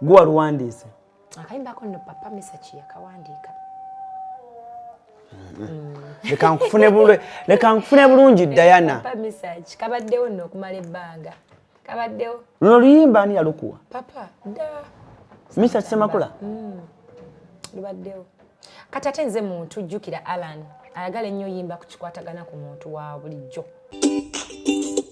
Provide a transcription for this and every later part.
Gwa Rwandese. Akayimba ko no papa Mesach yakawandika. Leka nkufune bulungi Diana. Papa Mesach kabaddewo no kumala ebbanga. Kabaddewo. Luno Oluyimba ani yalukuwa? Papa da. Mesach Semakula. Lubaddewo. Kati ate nze muntu jjukira Alan ayagala ennyo yimba kukikwatagana ku muntu wa bulijjo.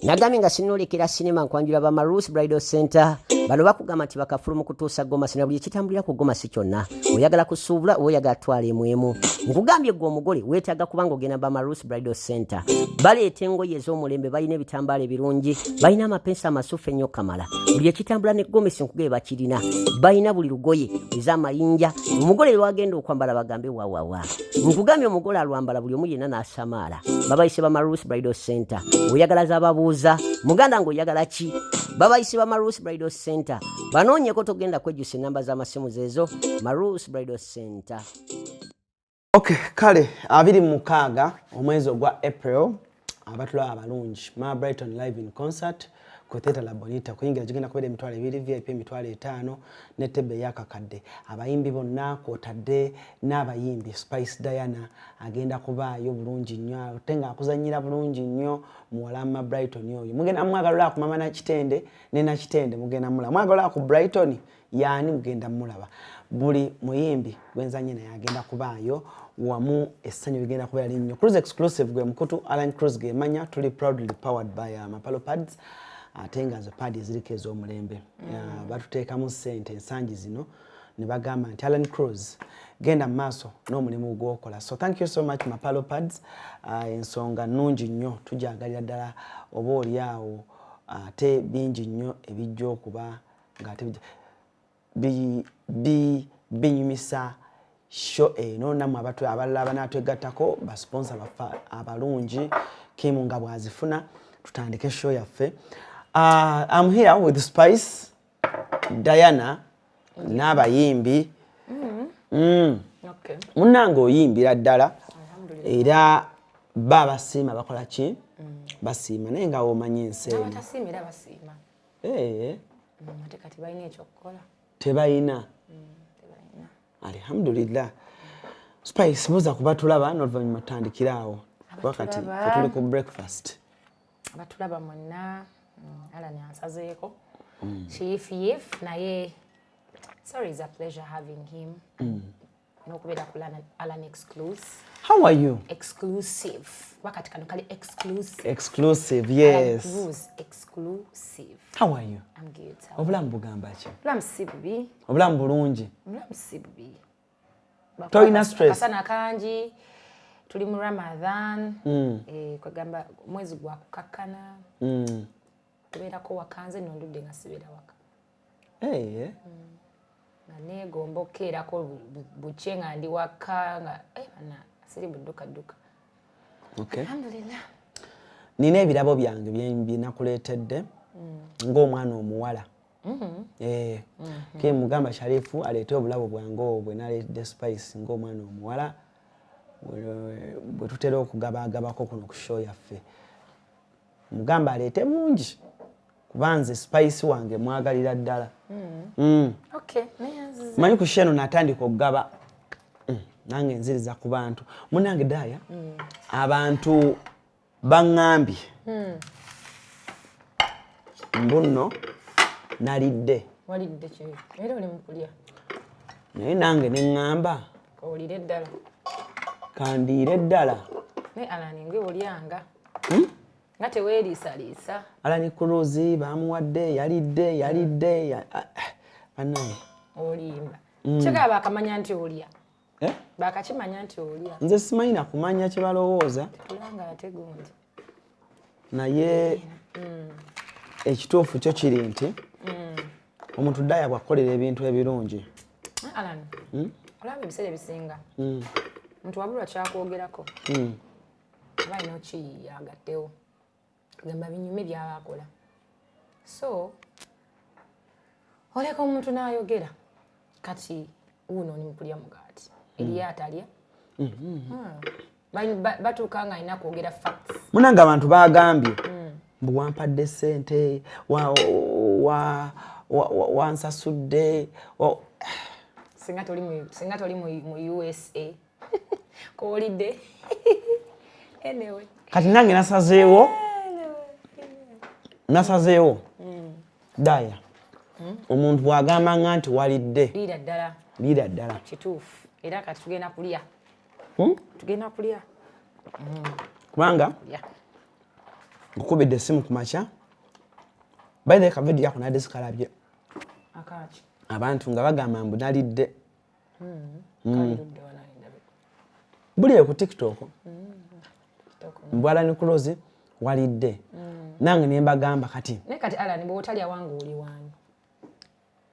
Nagambye nga sinolekera sinema nkwanjula ba CRUZ Bridal Center bano bakugamba nti bakafulumu kutuusa Goma sina buli kitambulira ku Goma si kyonna oyagala kusuubula oyagala twala emwemu nkugambye gwe omugole weetaaga kubanga ogenda ba CRUZ Bridal Center baleeta engoye ez'omulembe balina ebitambaala ebirungi balina amapensi amasufu ennyo kamala buli ekitambula ne Gomesi nkugee bakirina balina buli lugoye ez'amayinja omugole lwagenda okwambala bagambe wawawa nkugambye omugole alwambala buli omu yenna n'asamaala babayise ba CRUZ Bridal Center oyagala z'ababuuza muganda ng'oyagala ki babayise ba CRUZ Bridal Center banoonyeko togenda kwejjusa enamba z'amasimu zeezo CRUZ Bridal Center. Okay, kale 26 omwezi ogwa April abatulaba abalungi Ma Brighton live in concert ku Theatre La Bonita kuyingira kigenda kubeera emitwalo 2 VIP emitwalo 5 ne tebe yakakadde abayimbi bonna kwotadde n'abayimbi Spice Diana agenda kubaayo bulungi nnyo tenga akuzanyira bulungi nnyo muwala Ma Brighton oyo mugenda mwagala ku mama na kitende ne na kitende mugenda mulaba mwagala ku Brighton yani mugenda mulaba buli muyimbi gwenzanye naye agenda kubaayo wamu essanyu bigenda kubeera linnyo CRUZ exclusive gwe mukutu ALLANCRUZ ge manya tuli proudly powered by Mapalo Pads atenga zo padi ezirike ez'omulembe batuteekamu ssente ensangi zino ne bagamba nti ALLANCRUZ genda maaso n'omulimu gw'okola so thank you so much Mapalo Pads ensonga nnungi nnyo tujagalira ddala oba oli awo ate bingi nnyo ebijja okuba ng'ate binyumisa show eno namwe abatu abalala banatwegattako ba sponsor bafa abalungi Kim nga bwazifuna tutandike show yaffe. I'm here with Spice Diana n'abayimbi. Okay. Munange oyimbira ddala era babasiima bakola ki basiima naye nga omanyi ensi eno batasiimira basiima ate kati balina ekyokukola tebalina alhamdulillah. Spice muza kuba tulaba n'oluvannyuma tutandikiraawo wakati tuli ku breakfast abatulaba mwenna Alan asazeeko chief naye sorry it's a pleasure having him n'okubeera ku Alan exclusive. How are you? Exclusive wakati kano kali exclusive yes CRUZ exclusive. How are you? I'm good. Obulamu bugamba ki? Obulamu si bubi. Obulamu bulungi. Obulamu si bubi. Toyina stress. Kasana kangi tuli mu Ramadan kwegamba mwezi gwa kukakkana kubeerako wakanze nondudde nga sibeera waka nga neegomba okukeerako bukye nga ndi waka nga bana siri budduka. Alhamdulillah. Nina ebirabo byange binakuleetedde ng'omwana omuwala ke mugamba Sharifu aleete obulabo bwange obwe naleetedde Spice ng'omwana omuwala bwe tutera okugabaagabako kuno ku show yaffe mugamba aleete mungi kubanze Spice wange mwagalira ddala. Okay. Manyi ku sheno natandika okugaba nange nziriza ku bantu munange Daya abantu baŋŋambye mbuno nalidde walidde ki era oli mukulya naye nange neŋŋamba olire ddala kandiire ddala naye Alan nge olyanga nga teweeriisaliisa ALLANCRUZ bamuwadde yalidde banaye Oluyimba kigaba bakamanya nti olya bakakimanya nti olya nze simanyi na kumanya kye balowooza tulanga ate gundi naye ekituufu kyo kiri nti omuntu Daya bw'akolera ebintu ebirungi Alan olaba ebiseera ebisinga omuntu wabulwa kyakwogerako aba alina okiyagaddewo kugamba binyume byaba akola so oleka omuntu n'ayogera kati uno ni mukulya mugaati eriyo atalya batuuka nga alina kwogera facts munanga abantu bagambye mbu wampadde ssente wansasudde singa toli mu USA ko holiday anyway kati nange nasazeewo Daya omuntu bw'agamba nti walidde liira ddala kituufu era kati tugenda kulya kubanga nkukubidde essimu ku makya by the way kavidiyo ako nadde sikalabye abantu nga bagamba mbu nalidde buli ku TikTok mbu ALLANCRUZ walidde nange ne mbagamba kati ne kati Allan bwe otalya wangu oli wani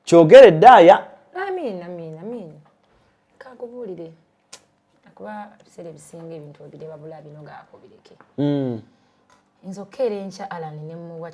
kyogere Daya amin kakubuulire akuba biseera ebisinga ebintu obireba bula bino gaako bireke nzokere enkya Allan ne muwa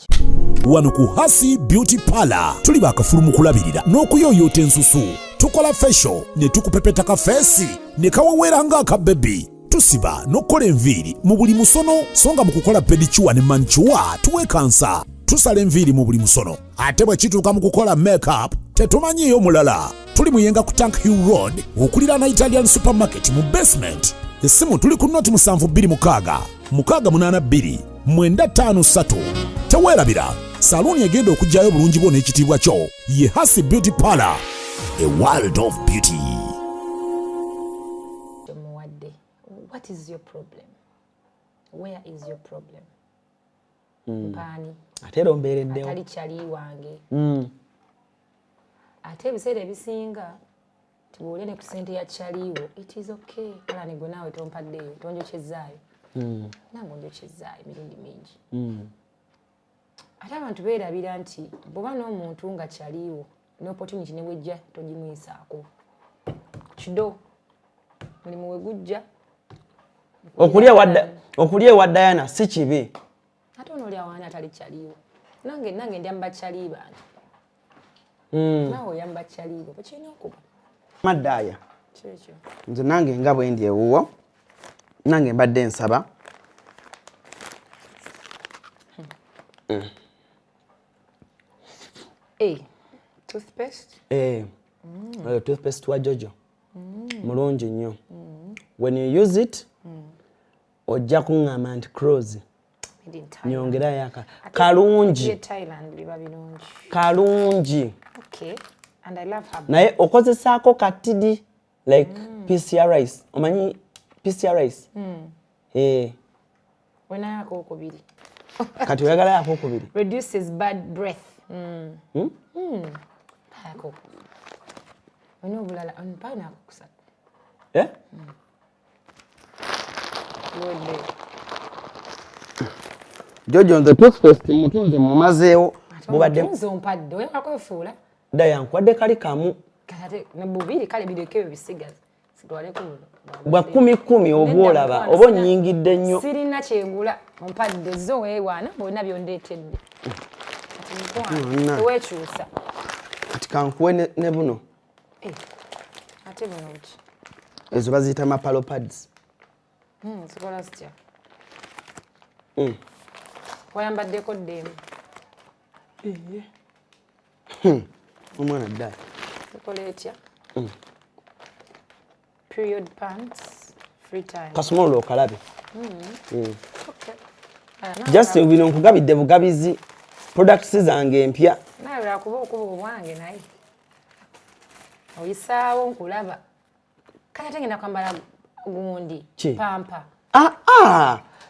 wano ku Hasi Beauty Parlor tuli bakafulu mu kulabirira n'okuyooyoota ensusu tukola facial ne tukupepeta ka feesi ne kawawera ng'aka baby tusiba n'okukola enviiri mu buli musono songa mu kukola pedicure ne manicure tuwekansa tusala enviiri mu buli musono ate bwe kituuka mu kukola makeup tetumanyiiyo mulala tuli muyenga ku Tank Hill Road okuliraana Italian Supermarket mu basement essimu tuli ku noti 72 682 953 teweerabira saluuni egenda okujjayo bulungi bwo n'ekitiibwa kyo ye Hasi Beauty Parlor, a world of beauty. What is your problem? Where is your problem? Mpani ate rombeereddewo atali kyali wange ate ebiseera ebisinga tibw'olya ne ku ssente ya kyaliwo it is okay Allan gwe naawe tompaddeyo tonjokyezaayo nange onjokyezaayo emirundi mingi ate abantu beerabira nti bw'oba n'omuntu nga kyaliwo n'opportunity ne wejja togimwisaako kido mulimu we gujja okulya ewa Diana si kibi ate onoolya waani atali kyaliwo nange ndyamba kyali bantu naawe oyamba kyaliwo bwekirina okuba Madaya nze nange nga bwe ndi ewuwo nange mbadde nsaba toothpaste toothpaste wa Jojo mulungi nnyo when you use it ojja kuŋŋamba nti CRUZ nyongerayo aka kalungi naye okozesaako katidi like PCR rice omanyi PCR rice wenayako okubiri kati oyagala yako okubiri reduces bad breath yako wena obulala mpaa nako kusatu Jojo nze toothpaste mutunze mumazeewo bubadde mpadde oyakwefuula Daya nkwadde kali kamu kate ne bubiri kale birekeyo bisigaza sitwaleko bwa 10 obwolaba oba nnyingidde nnyo sirina kyengula mpadde zo weewaana bonna byondeetedde teweekyusa kati kankuwe ne buno ate buno ki ezo baziyita mapalo pads zikola zitya wayambaddeko ddemu omwana Daya zikola etya period pants free time kasumolo okalabe just bino nkugabidde bugabizi products zange empya nawe lwakuba okubugu bwange naye oyisaawo nkulaba kale ate ngenda kwambala gundi pampa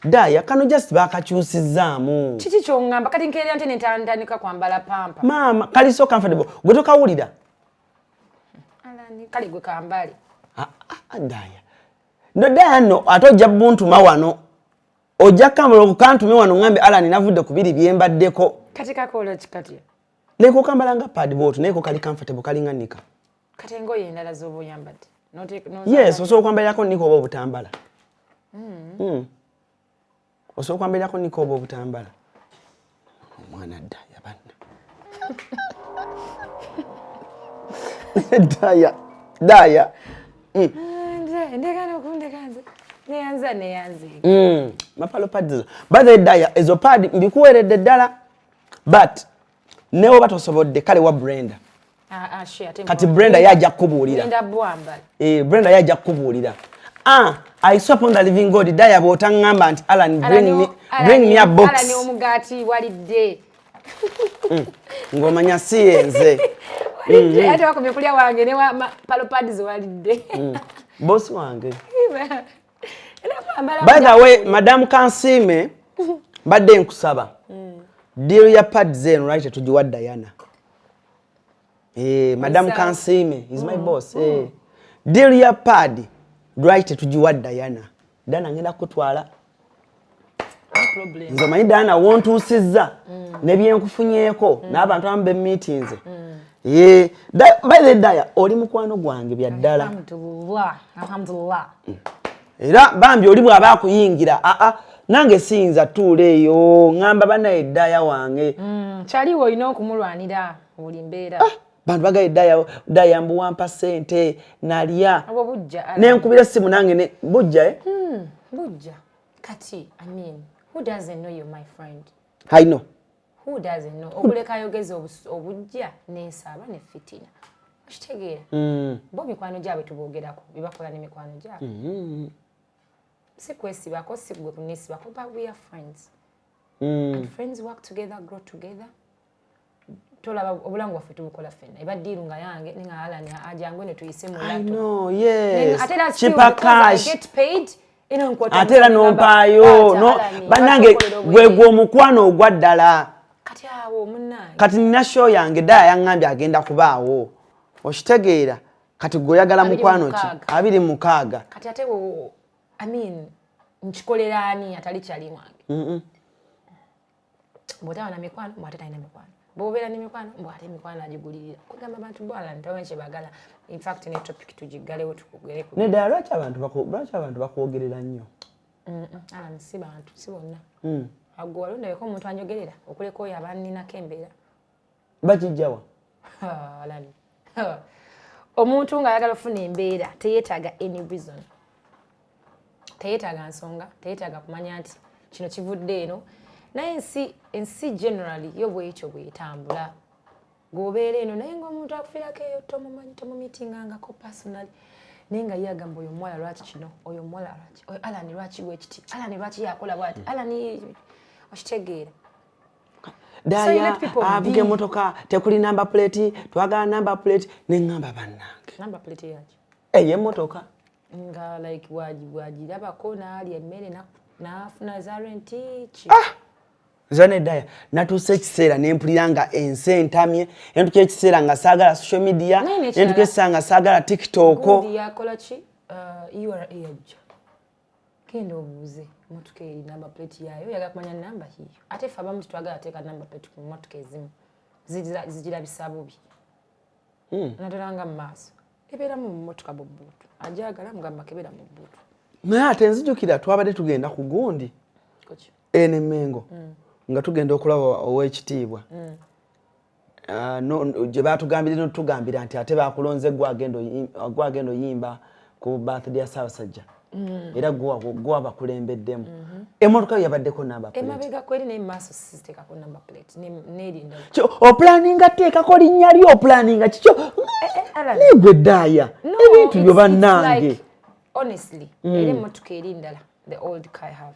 Daya kano just bakakyusizaamu kiki kyoŋŋamba kati nkeerera nti netandika kwambala pampa maama kali so comfortable gwe tokawulira kale gwe kambale Daya no Daya no ate ojja buntuma wano ojja kambala okukantume wano ngambe Allan navudde ku biri byembaddeko kati kakola kikatya leko kambala nga padboot naye ko kali comfortable kali nganika kati engoye endala z'oba oyambadde yes osobola okwambalirako niko oba obutambala osobola okwambalirako niko oba obutambala omwana Daya banna Daya ndekana okundekanze neyanze mapalo pads by the Daya ezo pad mbikuweredde ddala but newo batosobodde kale wa Brenda kati Brenda yajja kubuulira Brenda yajja kubuulira I saw upon the living God daya botangamba nti Alan bring me a box Alan omugati walidde ngomanya siyenze ate wakomye kulya wange ne palopads walidde boss wange by the way Madam Kansime badde nkusaba deal ya pads eno right tujiwa Diana Madam Kansime is my boss deal ya pad right tujiwa Diana ngenda kutwala nzo manyi Diana wontusiza ne byenkufunyeeko n'abantu ambe meetings by the day oli mukwano gwange bya ddala alhamdulillah era bambi oli bwaba akuyingira nange siyinza tuuleeyo ngamba banaye Daya wange kyaliwo olina okumulwanira buli mbeera bantu bagaye Daya mbuwampa ssente nalya nenkubira essimu nange bujja bujja kati who doesn't know you my friend I know who doesn't know okuleka yogeza obujja n'ensaba ne fitina okitegeera bo mikwano gyabwe tuboogerako bibakola n'emikwano gyabwe si kwesibako si gwe kunesibako but we are friends and friends work together grow together tolaba obulangu waffe tubukola ffenna ebaddiiru nga yange nenga Alan ajangwe ne tuyise mu I know yes chipa cash get paid atera nompaayo no banange gwe omukwano ogwa ddala kati awo munange kati nina show yange Daya yangambye agenda kubaawo okitegeera kati goyagala mukwano ki 26 kati ate nkikolera ani atali kyali wange bw'otaba na mikwano mwate talina mikwano bw'obeera ne mikwano mbwate mikwano agigulirira kugamba abantu bwala ntawe kye bagala in fact ne topic tugiggalewo tukugereko ne Daya lwaki abantu bakwogerera nnyo Alan si bantu si bonna agwo walondabeko omuntu anjogerera okuleka oyo abaninako embeera bakijjawa Alan omuntu ng'ayagala ofuna embeera teyeetaaga any reason teyeetaaga nsonga teyeetaaga kumanya nti kino kivudde eno naye ensi generally yo bwekyo bwetambula g'obeera eno naye ng'omuntu akufiirako eyo tomumitingangako personally naye nga ye agamba oyo omuwala lwaki kino oyo omuwala lwaki oyo Alan lwaki bwekiti Alan lwaki yakola bwati Alan okitegeera Daya avuga emmotoka tekuli number plate twagala number plate neŋŋamba bannange number plate yaki ey'emmotoka nga like wagirabako n'alya emmere n'afuna za renti ki zane Daya natuuse ekiseera nempulira nga ensi entamye entuka ekiseera nga saagala social media entuka ekiseera nga saagala TikTok yakola ki URA yajja kenda obuuze motoka eri number plate yayo yaga kumanya namba hiyo ate ffe abamu twagala teeka number plate ku motoka ezimu zigirabisa bubi naddala nga mu maaso ebeeramu mu motoka bubbuutu ajagala mugamba kebeera mu bbuutu naye ate nzijukira twabadde tugenda ku gundi ene Mengo nga tugenda okulaba ow'ekitiibwa gye batugambire notugambira nti ate bakulonze gwagenda oyimba ku birthday ya Ssaabasajja era gwa bakulembeddemu emmotoka yabaddeko number plate emabega kweri naye maaso siziteekako number plate neerinda oplaninga teekako linnya lyo oplaninga kikyo negwe Daya ebintu byo bannange honestly era emmotoka eri ndala the old car I have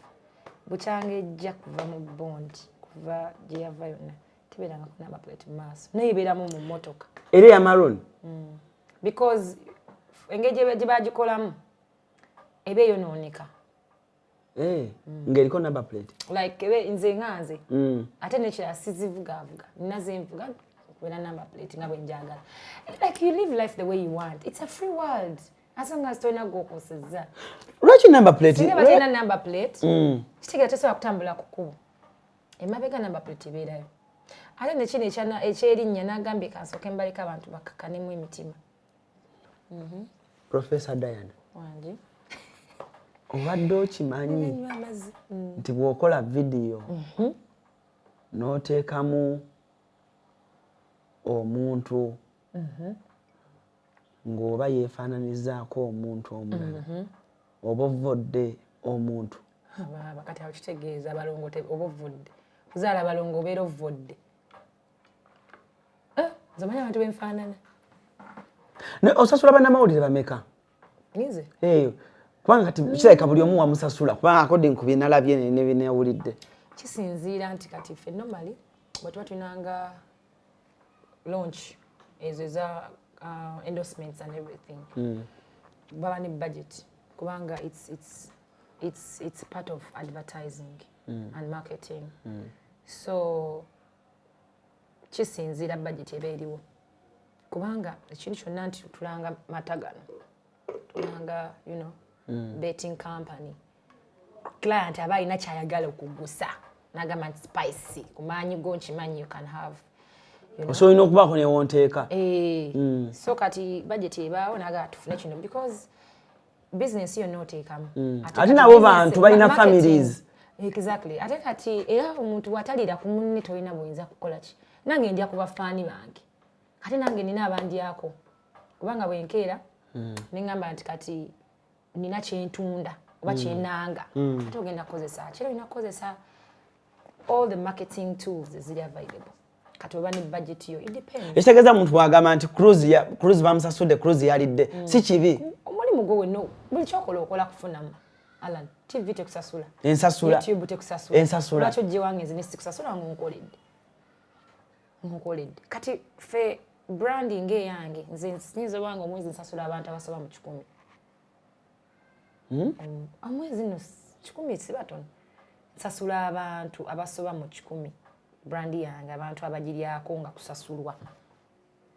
bukyanga ejja kuva mu bondi kuva gye yava yonna tebeeranga ku number plate mu maaso naye ebeeramu mu mmotoka era ya maroon because engeri gye bagikolamu ebe yonooneka ng'eriko number plate like ebe nze nganze ate nekirala sizivugaavuga nina zenvuga kubeera number plate nga bwe njagala like you live life the way you want it's a free world as long as tolina gw'okosezza lwaki number plate singa batalina number plate kitegeera tosobola kutambula ku kkubo emabega number plate ebeerayo ate nekino ekyerinnya n'agambye kansooke mbaleka abantu bakakkanemu emitima Professor Diana wangi obadde okimanyi nti bw'okola vidiyo n'oteekamu omuntu ng'oba yeefaananizaako omuntu omulala oba ovodde omuntu kati awo kitegeeza abalongo oba ovodde kuzaala abalongo obeera ovodde Zamanya abantu benfanana. Ne osasula bana mawulire bameka. Nize. Kubanga kati kireka buli omu wamusasula kubanga according ku binalabye ne binawulidde. Kisinziira nti kati ffe normally bwe tuba tunanga launch ezo eza endorsements and everything. Baba ne budget kubanga it's part of advertising and marketing. So kisinziira budget eba eriwo kubanga ekintu kyonna nti tulanga matagano tulanga betting company client aba alina kyayagala okugusa nagamba nti spicy kumanyi go nkimanyi you can have so olina okubaako newonteeka so kati budget ebaawo naga tufune kino because business yonna oteekamu ate nabo bantu balina families. Exactly. Ate kati era omuntu watalira ku munne tolina buyinza kukola ki nange ndya ku bafaani bange kati nange nina abandyako kubanga bwenkeera nengamba nti kati nina kyentunda oba kyenanga ate ogenda kukozesa kiro olina kukozesa all the marketing tools eziri available kati oba ne budget yo it depends. Ekitegeeza muntu bwagamba nti CRUZ bamusasudde CRUZ yalidde si kibi omulimu gwo wenno buli kyokola okola kufunamu Alan TV tekusasula ensasula YouTube tekusasula ensasula lwaki ojje wange nze nesikusasula nkokoledde kati fe branding eyange nze nsinza wange omwezi nsasula abantu abasoba mu 100 omwezi no 100 sibatono nsasula abantu abasoba mu 100 brand yange abantu abagiryako nga kusasulwa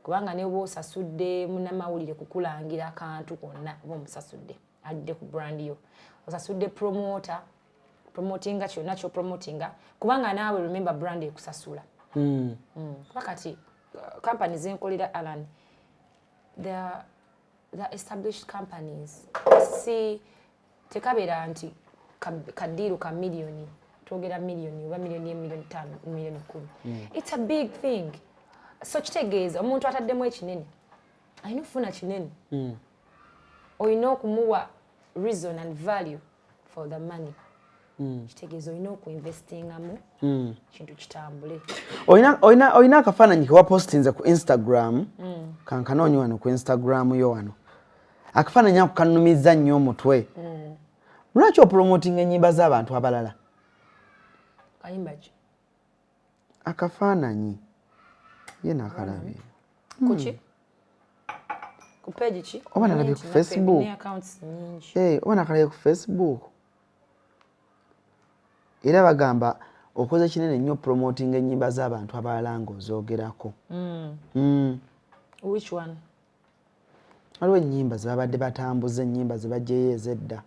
kubanga ne bwo osasudde munnamawulire kukulangira akantu konna oba omusasudde alidde ku brand yo osasudde promotinga kyonna kyo promotinga kubanga naawe remember brand ekusasula kati companies zenkolera Alan they're established companies si tekabeera nti kadiru ka millioni twogera millioni oba millioni 5 millioni 10 it's a big thing so kitegeeza omuntu ataddemu ekinene alina okufuna kinene olina okumuwa reason and value for the money kitegeeza olina okuinvestingamu kintu kitambule olina akafaananyi ke wapostinze ku Instagram kankanoonyi wano ku Instagram yo wano akafaananyi ako kannumiza nnyo omutwe lwaki opromotinga ennyimba z'abantu abalala kayimba ki akafaananyi ye nakalabye kuki ku page ki oba nalabye ku Facebook ne accounts nyingi oba nakalabye ku Facebook era bagamba okoze kinene nnyo promoting ennyimba z'abantu abalala ng'ozoogerako which one waliwo ennyimba ze babadde batambuza ennyimba ze bajjeyo ez'edda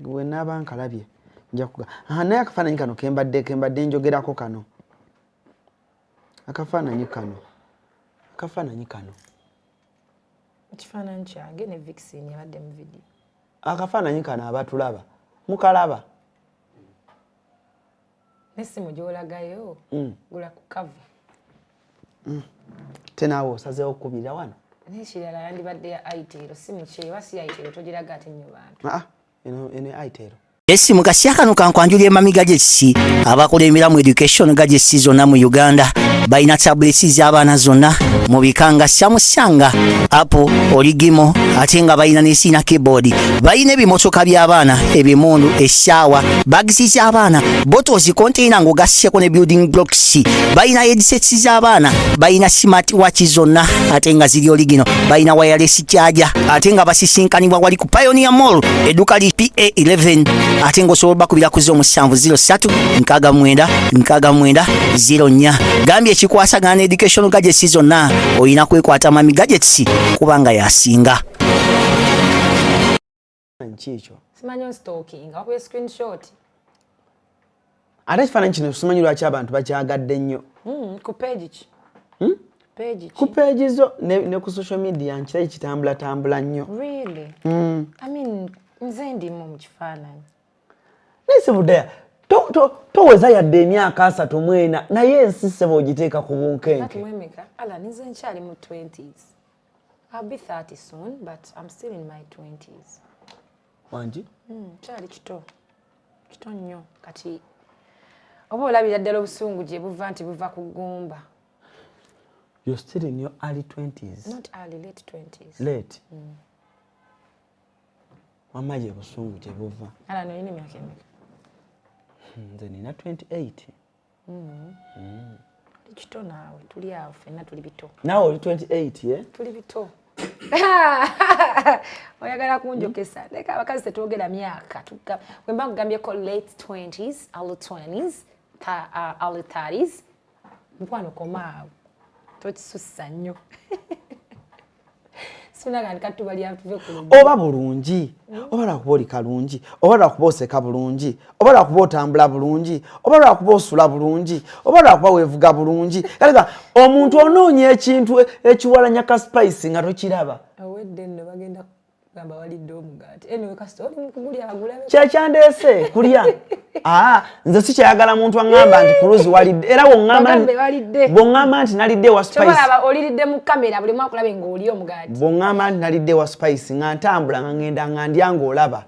we naaba nkalabye nja kuga naye akafaananyi kano kembadde njogerako kano akafaananyi kano ekifaananyi kyange ne Vixen yabadde mu video akafaananyi kano abatulaba mukalaba nesimu gyolagayo gula ku cover tenaawe osazeewo okubira wano nekirala yandibadde ya aitero simu kyeba si aitero togiraga ate nnyo bantu eno aitero esimu kasya kano kankwanjulya emami gadgets abakola emiramu education gadgets zonna mu Uganda balina tablets z'abaana zonna mu bikanga Samsung, Apple, Oluyimba ate nga balina n'esiina keyboard balina ebimotoka by'abaana ebimundu essaawa bags z'abaana bottles container ng'ogasseko ne building blocks balina headsets z'abaana balina smart watch zonna ate nga ziri original balina wireless charger ate nga basisinkanibwa wali ku Pioneer Mall edduka li PA11 ate ng'osobola bakubira ku 0703696904 gambye ekikwasagana ne education gadgets zonna olina kwekwata mami gadgets kubanga yasinga nkikyo simanyi stalking akuye screenshot ate ekifaananyi kino simanyi lwaki abantu bakyagadde nnyo ku page ki page ku page zo ne ku social media nkirayi kitambulatambula nnyo really I mean nze ndimu mu kifaananyi nesibuddeya toweza yadde emyaka 34 naye ensise bw'ogiteeka ku bunkenke Alan nze nkyali mu 20s I'll be 30 soon but I'm still in my 20s wangi kyali kito nnyo kati Oba olabira ddala obusungu gye buva nti buva ku ggumba. You're still in your early 20s. Not early, late 20s. Late. Mama gye busungu gye buva. Ala no yini myaka emeka? Nze nina 28. Kito naawe tuli awo ffenna tuli bito. Naawe oli 28 ye? Tuli bito. Oyagala kunjokesa. Leka abakazi tetwogera myaka. Bwe mba nkugambyeko late 20s, early 20s, early 30s, mukwano komaawo. Tokisussa nnyo. Oba bulungi, oba lwakuba oli kalungi, oba lwakuba oseka bulungi, oba lwakuba otambula bulungi, oba lwakuba osula bulungi, oba lwakuba weevuga bulungi. Kale omuntu onoonya ekintu ekiwalanya ka spice nga tokiraba. Awedde nno bagenda kugamba walidde omugaati. Anyway kasita oli mukugulya agulabe. Kyekyandeese kulya. Nze sikyayagala muntu aŋŋamba nti CRUZ walidde. Era bw'oŋŋamba nti nalidde wa spice. Kyolaba oliridde mu kamera buli mwaka olabe ng'oli omugaati. Bw'oŋŋamba nti nalidde wa spice nga ntambula nga ngenda nga ndya ng'olaba.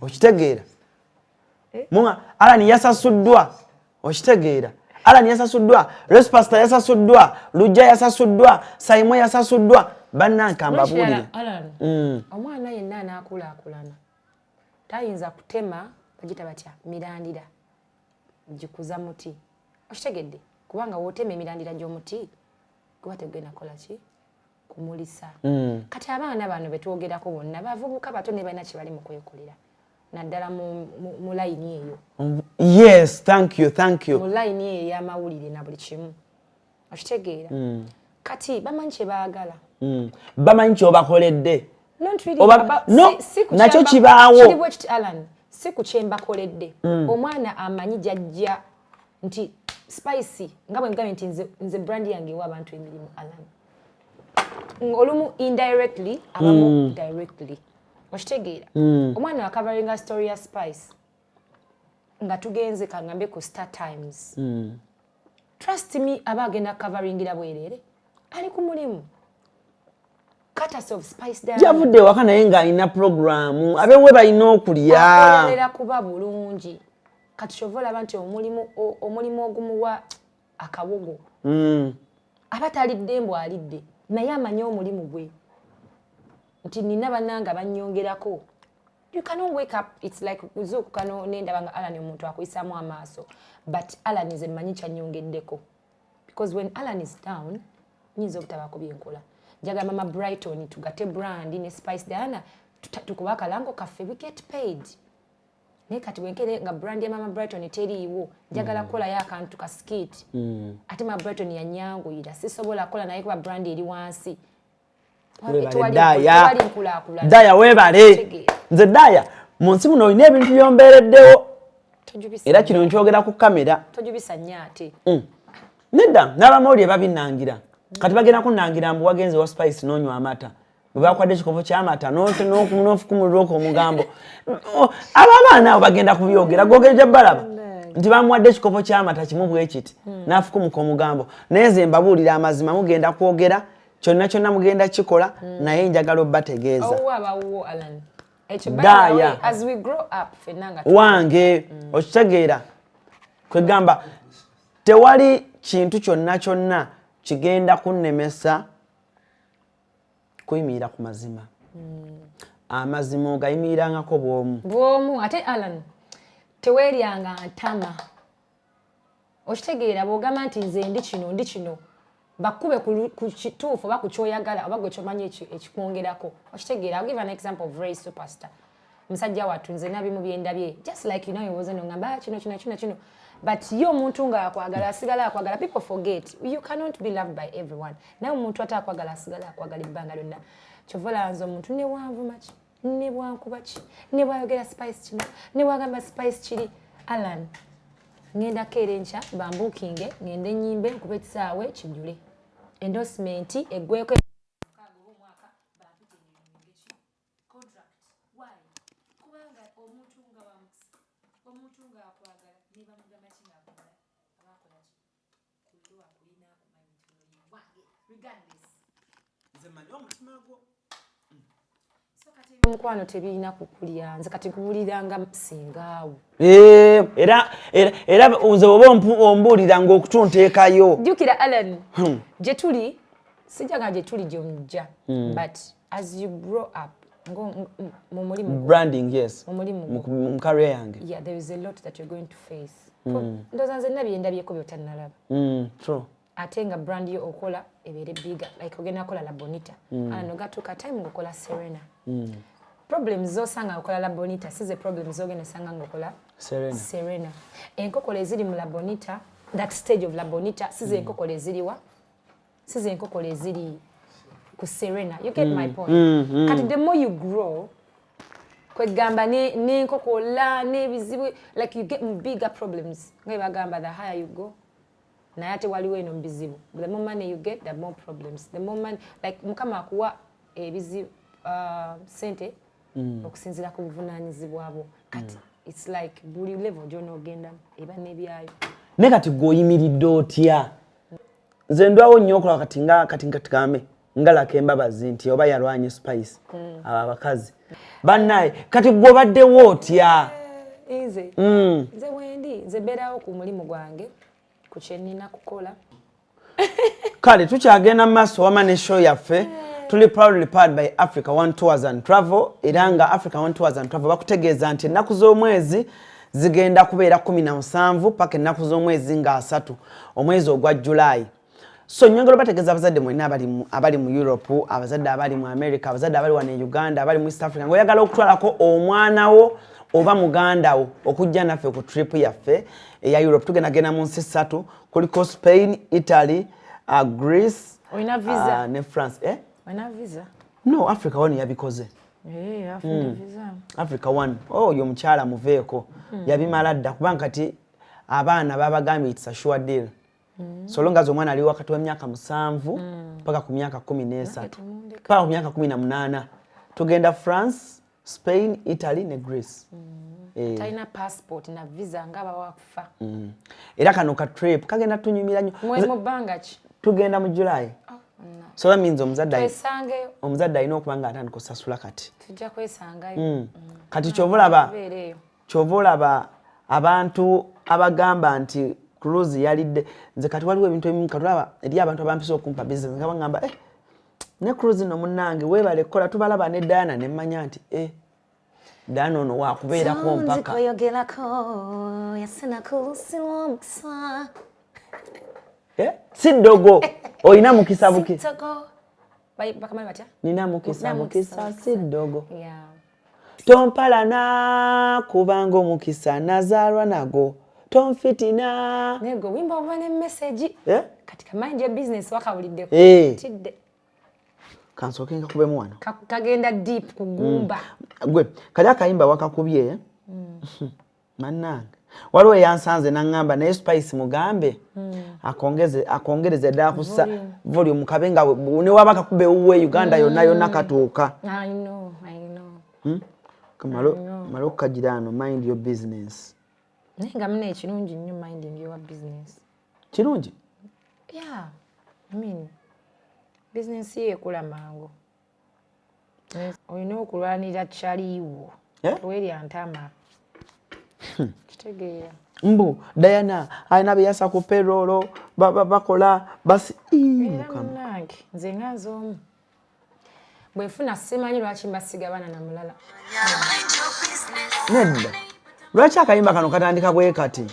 Okitegeera? Alani yasasuddwa. Okitegeera? Alani yasasuddwa. Respasta yasasuddwa. Lujja yasasuddwa. Saimo yasasuddwa. Bannanka mbabuulire. Omwana yenna anaakulaakulana tayinza kutema bagita batya mirandira gikuza muti. Okitegedde? Kubanga w'otema emirandira gy'omuti kuba tegenda kola ki? Kumulisa. Kati abaana bano betwogerako bonna bavubuka bato ne balina kye bali mu kwekolera naddala mu layini eyo. Yes, thank you. Mu layini eyo ey'amawulire na buli kimu. Okitegeera? Kati bamanyi kye baagala. Bamanyi kyobakoledde. Nakyo kibaawo. Kiri bwe kiti Alan, si ku kye mbakoledde. Omwana amanyi jjajja nti spicy nga bwe ngambye nti nze brand yange ewa abantu emirimu Alan. Olumu indirectly abamu directly. Okitegeera? Omwana wakavaringa story ya spice nga tugenze kangambe ku Star Times. Trust me aba agenda coveringira bwerere ali ku mulimu. Cutters of spice down. Javudde waka naye ng'alina programu abewe balina okulya. Akolera kuba bulungi. Kati kyovola abantu omulimu ogumuwa akawogo. Abatalidde mbw alidde naye amanyi omulimu gwe. Nti nina bannanga bannyongerako. You cannot wake up, it's like kano nenda banga Alan omuntu akuyisaamu amaaso. But Alan is mmanyi kyanyongeddeko. Because when Alan is down, nyinza obutabaako byenkola. Jaga mama Brighton tugate brand ne Spice Diana tukuba kalango kaffe we get paid. Ne kati wenkere nga brand ya mama Brighton teriiwo jagala kola ya akantu ka skit. Ate mama Brighton ya nyangu ira sisobola kola naye kuba brand eri wansi. Daya webale. Nze Daya munsi muno olina ebintu byombereddewo. Era kino nkyogera ku kamera. Tojubisa nnyate. Nedda n'abamawulire babinangira. Kati bagenda kunangira mbu wagenze wa spice n'onywa amata. Bwe bakwadde ekikopo ky'amata n'ofukumulirako omugambo. Abaana abo bagenda kubyogera gogeja balaba. Nti bamuwadde ekikopo ky'amata kimu bwe kiti. N'afukumuka omugambo. Naye nze mbabuulira amazima mugenda kwogera kyonna mugenda kikola naye njagala obbategeeza. Alan. Daya. As we grow up fenanga. Wange okitegeera. Kwegamba tewali kintu kyonna kigenda kunnemesa kuyimirira ku mazima. Amazima ogayimirirangako bwomu. Ate Alan teweeryanga ntama. Okitegeera bw'ogamba nti nze ndi kino bakube ku kituufu oba ku kyoyagala oba gwe kyomanyi ekikwongerako. Okitegeera, I'll give an example of Ray Superstar. Musajja wattu nze nabimu byendabye just like he wasn't ngamba kino. But yo omuntu nga akwagala asigala akwagala, people forget you cannot be loved by everyone. Naye omuntu atakwagala asigala akwagala ebbanga lyonna. Kyovola nze omuntu ne wanvu maki ne bwankuba ki ne bwayogera spice kino ne bwagamba spice kiri. Alan ngenda kere ncha bambukinge ngende nyimbe nkube kisaawe kijule endorsement eggweko Omukwano tebirina kukulya nze kati kuwuliranga singaawo. Era nze oba ombuulira ng'okutunteekayo. Jjukira Allan gye tuli sijjaga gye tuli gy'omujja but as you grow up mu mulimu branding yes mu career yange yeah there is a lot that you're going to face ndowooza nze ndabyeko by'otannalaba true ate nga brand yo okola ebeere bigger like ogenda kola la bonita ano gatuuka time ng'okola serena problems z'osanga okola la bonita si ze problems z'ogenda sanga ng'okola serena enkokolo eziri mu la bonita that stage of la bonita si ze enkokolo eziriwa si ze enkokolo eziri ku serena you get my point kati the more you grow kwegamba n'enkokola n'ebizibu like you get bigger problems nga bagamba the higher you go naye ate waliwo eno bizibu the more money you get the more problems the more money like mukama akuwa ebizibu sente okusinziira ku buvunaanyizibwa bwo kati it's like buli level gy'onoogendamu eba n'ebyayo ne kati gw'oyimiridde otya nze ndwawo nnyo okulaba kati nga tugambe ngalako embabazi nti oba yalwanye spice abo abakazi bannaye kati gw'obaddewo otya nze wendi nze mbeerawo ku mulimu gwange ku kye nnina kukola kale tukyagenda mu maaso wama ne show yaffe tuli proudly powered by Africa One Tours and Travel era nga Africa One Tours and Travel bakutegeeza nti ennaku z'omwezi zigenda kubeera 17 paka ennaku z'omwezi nga 3 omwezi ogwa July. So nyongero bategeeza abazadde mwenna abali mu Europe, abazadde abali mu America, abazadde abali wano e Uganda, abali mu East Africa ngoyagala okutwalako omwana wo oba muganda wo okujja naffe ku trip yaffe ya Europe tugenda mu nsi 3 kuliko Spain, Italy, Greece, visa ne France. Oina visa? No, Africa One yabikoze. Afuna visa. Africa One. Oh, yo mchala muveeko. Yabimala dda kubanga kati abaana babagambye it's a sure deal. So long as omwana ali wakati wa myaka 7 mpaka ku myaka 13 mpaka ku myaka 18 tugenda France, Spain, Italy ne Greece. Taina passport na visa ngaba wakufa. Era kano ka trip kagenda tunyumira nnyo. Mu banga ki? Tugenda mu July. So that means omuzadde alina okuba nga atandika okusasula kati. Tujja kwesangayo. Kati kyova olaba abantu abagamba nti CRUZ yalidde nze kati waliwo ebintu ebimu katulaba eri abantu abampisa okumpa business nga bagamba ne CRUZ no munnange weebale kola tubalaba ne Diana ne mmanya nti Diana ono waakubeerako mpaka. Si ddogo oyina mukisa buki. Bakamai batya? Nina mukisa si ddogo. Tompalana kubanga omukisa nazaalwa nago. Tonfitina. Nego wimba oba ne message. Katika mind your business wakawulidde. Tidde. Kansooke nkakubemu wano. Kagenda deep kugumba. Gwe kali akayimba wakakubye. Mannange. Waliwo yansanze nangamba naye Spice mugambe akongereze dda kusa volume kabenga ne wabaka kube uwe Uganda yonna katuuka. I know. Kamalo kajirano mind your business. Nenga mune ekirungi nnyo minding your business. Kirungi? Yeah. I mean business ye kula mango. Oyina okulwanira kyaliwo. Weri antama. Kitegeera. Mbu Diana ayina biyasa ku payroll bakola basi mukama. Nze ngazomu. Bwefuna simanyi lwaki mbasiga bana na mulala. Nedda. Lwaki akayimba kano katandika bwe kati?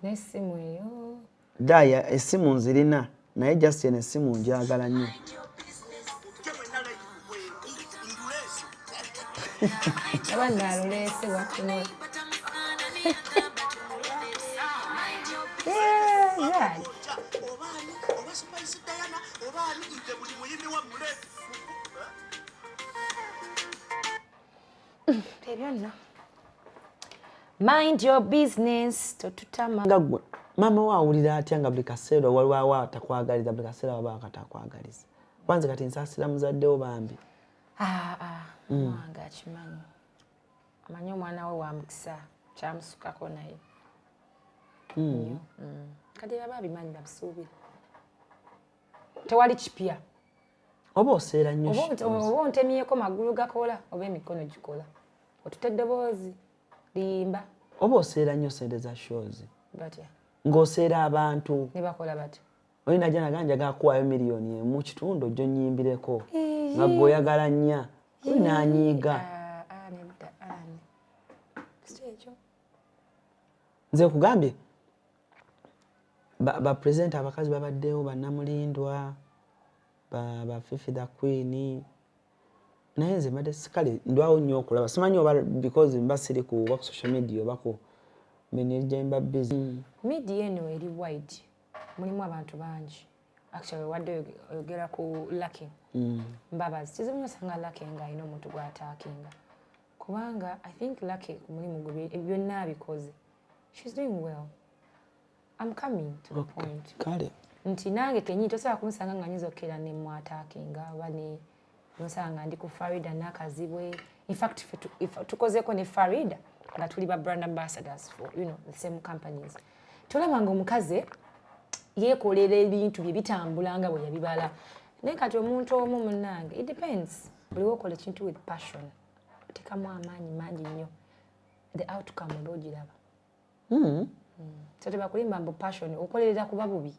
N'essimu eyo. Daya essimu nzirina naye Justin essimu njagala nnyo. Abana alulese wakuno. Mind your business totutama. Ngagwe mama wawulira atya nga buli kaseera waliwo atakwagaliza buli kaseera waba akatakwagaliza. Kwanza kati nsasira muzaddewo bambi. Mwanga kimanyi. Amanyi omwana we wa mukisa kyamusukako naye. Kati baba bimanyi na busuubira. Tewali kipya. oba oseera nnyo oba ontemyeko magulu gakola oba emikono gikola otutedde boozi limba oba oseera nnyo sente za shows batya ng'oseera abantu ne bakola batya olina janaga njagala kuwaayo miliyoni emu kitundu ojjo nnyimbireko nga gwe oyagala nnya olina anyiiga nze kugambye bapurezidenti abakazi babaddewo bannamulindwa bafifi the queen naye nze mbadde kale ndwawo nnyo okulaba simanyi oba because mba siri ku social media oba ku menyeja mba busy media eno eri wide mulimu abantu bangi actually wadde oyogera ku Lucky mbabazi kizibunyosanga Lucky nga alina omuntu gw'ataakinga kubanga I think Lucky mulimu gwe byonna abikoze she's doing well. I'm coming to the point. Kale. Nti nange kenyi tosobola kunsanga nga nyiza okera ne mwataakinga oba ne nsanga ndi ku Farida n'akazibwe. In fact, if tukozeko ne Farida nga tuli ba brand ambassadors for the same companies. Tolabanga omukazi yeekolera ebintu bye bitambulanga bwe yabibala. Naye kati omuntu omu munnange, it depends. Buli wokola ekintu with passion. Tekamu amaanyi mangi nnyo. The outcome olwogiraba. So tebakulimba mbu passion okolerera kuba bubi.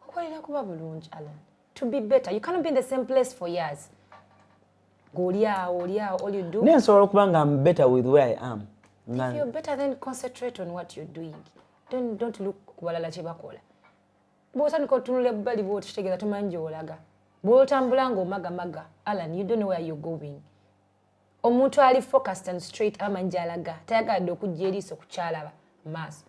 Okolerera kuba bulungi Alan. To be better. You cannot be in the same place for years. Goliawo, all you do. Nensobola okuba nga I'm better with where I am. If you're better, then concentrate on what you're doing. Don't look kubalala kye bakola. Bw'otandika otunula ebbali bw'otutegeeza tumanyi gy'olaga. Bw'otambula ng'omagamaga, Alan, you don't know where you're going. Omuntu ali focused and straight amanyi gy'alaga. Tayagadde okujja eriiso ku kyalaba maaso.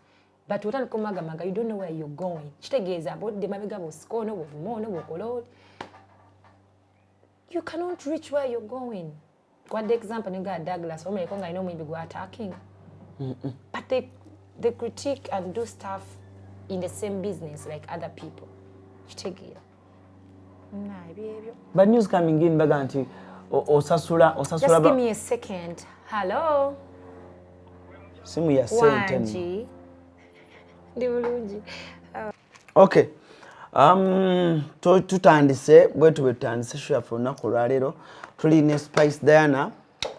But otandika omagamaga, you don't know where you're going. Kitegeeza bw'odde mabega bw'osika ono bw'ovuma ono bw'okola oli. You cannot reach where you're going. What the example you got Douglas, or maybe I know maybe go attacking. But they critique and do stuff in the same business like other people. You take it. But news coming in baganti osasula. Just give me a second. Hello. Simu ya sente. Okay. Tutandise bwetu betandise shafo olunaku lwaleero tuline Spice Diana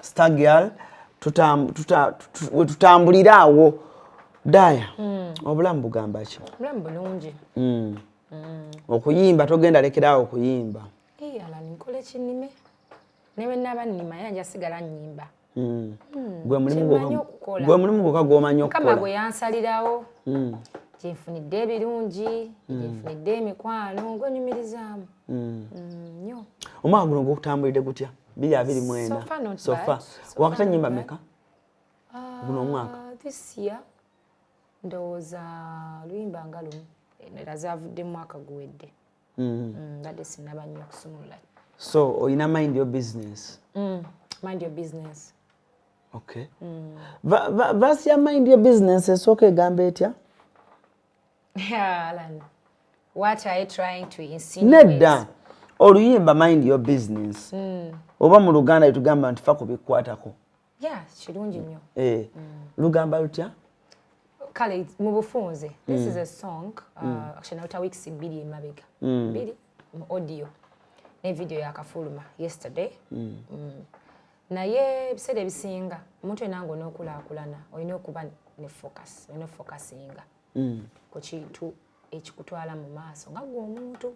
Star Girl tutambulira awo Daya obulamu bugamba ki? Obulamu bulungi. Okuyimba togenda lekerawo okuyimba. Alan nkola ekinime newe naba nnima yanja sigala nnyimba. Gwe mulimu gwokka gw'omanyi okukola. Mukama gwe yansalirawo. Gyenfunidde ebirungi, gyenfunidde emikwano, ng'onyumirizaamu. Nnyo. Omwaka guno gw'okutambulidde gutya? 2024. So far. Wakati nnyimba mmeka? Guno omwaka? This year, ndowooza Oluyimba nga lumu. Era zaavudde mwaka guwedde. Mbadde sinnaba nnyo okusumulula. So, oyina mind your business? Mind your business. Okay. Verse ya mind your business esooka egamba etya? Alan, what are you trying to insinuate? Nedda. Oluyimba mind your business. Oba mu Luganda yetugamba nti fa kubikwatako. Yeah, kirungi nnyo. Lugamba lutya? Kale mu bufunze. This is a song. Actually nawuta weeks 2 emabega. 2 mu audio. Ne video yakafuluma yesterday. Naye ebiseera ebisinga omuntu enango n'okulaakulana olina okuba ne focus. Olina focusinga. Ku kintu ekikutwala mu maaso nga gwe omuntu